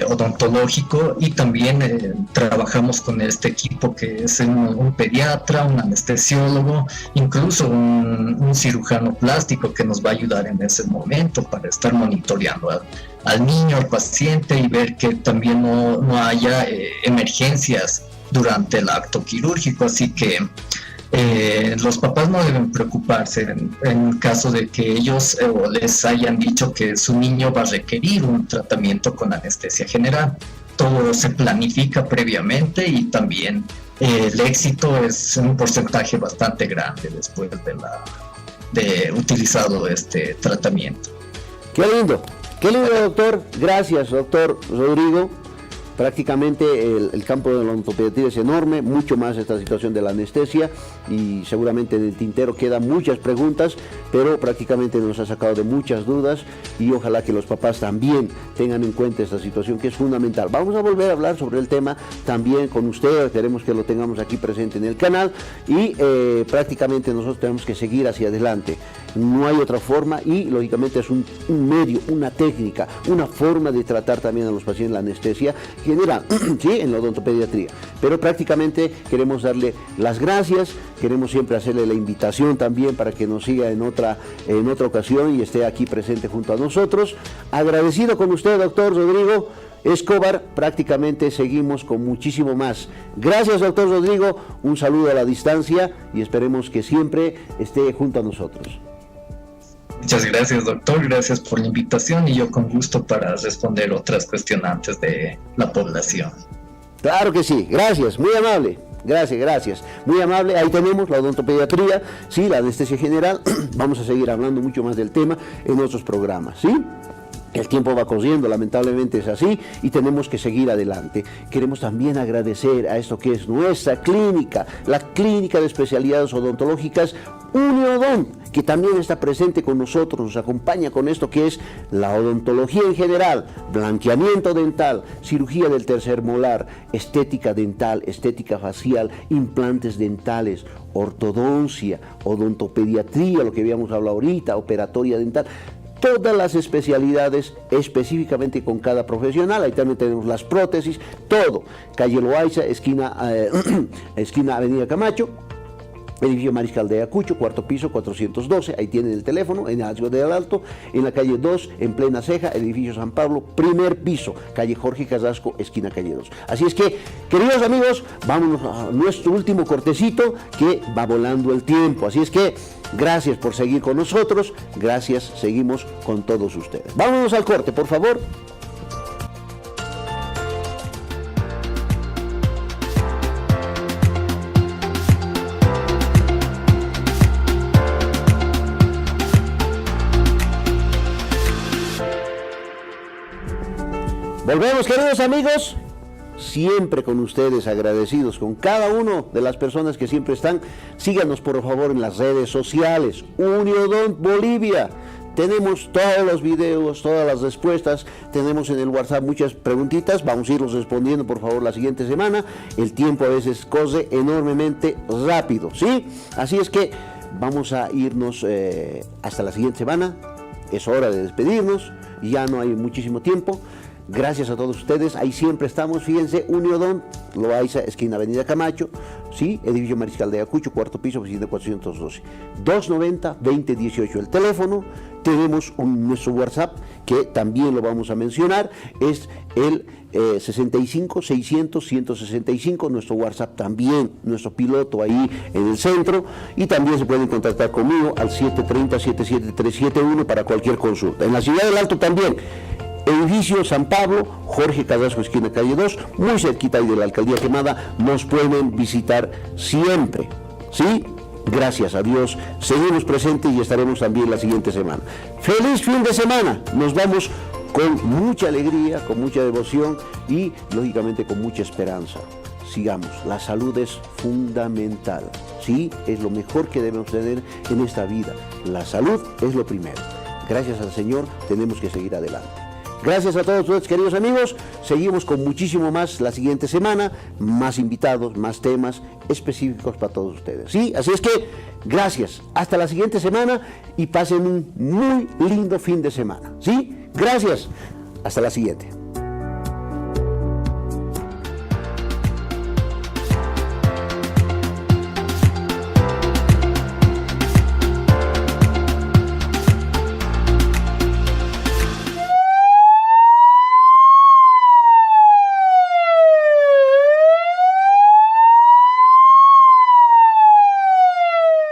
odontológico, y también trabajamos con este equipo que es un pediatra, un anestesiólogo, incluso un cirujano plástico que nos va a ayudar en ese momento para estar monitoreando al niño, al paciente, y ver que también no haya emergencias durante el acto quirúrgico. Así que los papás no deben preocuparse en caso de que ellos les hayan dicho que su niño va a requerir un tratamiento con anestesia general. Todo se planifica previamente, y también el éxito es un porcentaje bastante grande después de utilizado este tratamiento. Qué lindo, doctor. Gracias, doctor Rodrigo. Prácticamente el campo de la odontopediatría es enorme, mucho más esta situación de la anestesia, y seguramente en el tintero quedan muchas preguntas, pero prácticamente nos ha sacado de muchas dudas, y ojalá que los papás también tengan en cuenta esta situación que es fundamental. Vamos a volver a hablar sobre el tema también con usted, queremos que lo tengamos aquí presente en el canal, y prácticamente nosotros tenemos que seguir hacia adelante. No hay otra forma, y lógicamente es un medio, una técnica, una forma de tratar también a los pacientes la anestesia general, ¿sí?, en la odontopediatría. Pero prácticamente queremos darle las gracias, queremos siempre hacerle la invitación también para que nos siga en otra ocasión y esté aquí presente junto a nosotros. Agradecido con usted, doctor Rodrigo Escobar, prácticamente seguimos con muchísimo más. Gracias, doctor Rodrigo, un saludo a la distancia y esperemos que siempre esté junto a nosotros. Muchas gracias, doctor, gracias por la invitación, y yo con gusto para responder otras cuestionantes de la población. Claro que sí, gracias, muy amable. Gracias, muy amable. Ahí tenemos la odontopediatría, sí, la anestesia general. Vamos a seguir hablando mucho más del tema en otros programas, ¿sí? El tiempo va corriendo, lamentablemente es así, y tenemos que seguir adelante. Queremos también agradecer a esto que es nuestra clínica, la Clínica de Especialidades Odontológicas Uniodont, que también está presente con nosotros, nos acompaña con esto que es la odontología en general, blanqueamiento dental, cirugía del tercer molar, estética dental, estética facial, implantes dentales, ortodoncia, odontopediatría, lo que habíamos hablado ahorita, operatoria dental. Todas las especialidades específicamente con cada profesional. Ahí también tenemos las prótesis, todo. Calle Loaiza, esquina Avenida Camacho, edificio Mariscal de Ayacucho, cuarto piso, 412, ahí tienen el teléfono, en la Ciudad del Alto, en la calle 2, en plena Ceja, edificio San Pablo, primer piso, calle Jorge Carrasco, esquina calle 2. Así es que, queridos amigos, vámonos a nuestro último cortecito, que va volando el tiempo. Así es que, gracias por seguir con nosotros, gracias, seguimos con todos ustedes. Vámonos al corte, por favor. Volvemos, queridos amigos, siempre con ustedes, agradecidos con cada una de las personas que siempre están. Síganos por favor en las redes sociales, Uniodont Bolivia. Tenemos todos los videos, todas las respuestas, tenemos en el WhatsApp muchas preguntitas, vamos a irlos respondiendo por favor la siguiente semana. El tiempo a veces corre enormemente rápido, ¿sí? Así es que vamos a irnos hasta la siguiente semana, es hora de despedirnos, ya no hay muchísimo tiempo. Gracias a todos ustedes, ahí siempre estamos, fíjense, Uniodont, Loaiza, esquina Avenida Camacho, ¿sí? Edificio Mariscal de Ayacucho, cuarto piso, oficina 412, 290-2018, el teléfono. Tenemos nuestro WhatsApp, que también lo vamos a mencionar, es el 65-600-165, nuestro WhatsApp también, nuestro piloto ahí en el centro, y también se pueden contactar conmigo al 730-77371 para cualquier consulta. En la Ciudad del Alto también, edificio San Pablo, Jorge Carrasco, esquina calle 2, muy cerquita ahí de la Alcaldía Quemada, nos pueden visitar siempre, ¿sí? Gracias a Dios, seguimos presentes y estaremos también la siguiente semana. ¡Feliz fin de semana! Nos vamos con mucha alegría, con mucha devoción y, lógicamente, con mucha esperanza. Sigamos, la salud es fundamental, ¿sí? Es lo mejor que debemos tener en esta vida. La salud es lo primero. Gracias al Señor, tenemos que seguir adelante. Gracias a todos ustedes, queridos amigos. Seguimos con muchísimo más la siguiente semana, más invitados, más temas específicos para todos ustedes. ¿Sí? Así es que, gracias. Hasta la siguiente semana y pasen un muy lindo fin de semana. ¿Sí? Gracias. Hasta la siguiente.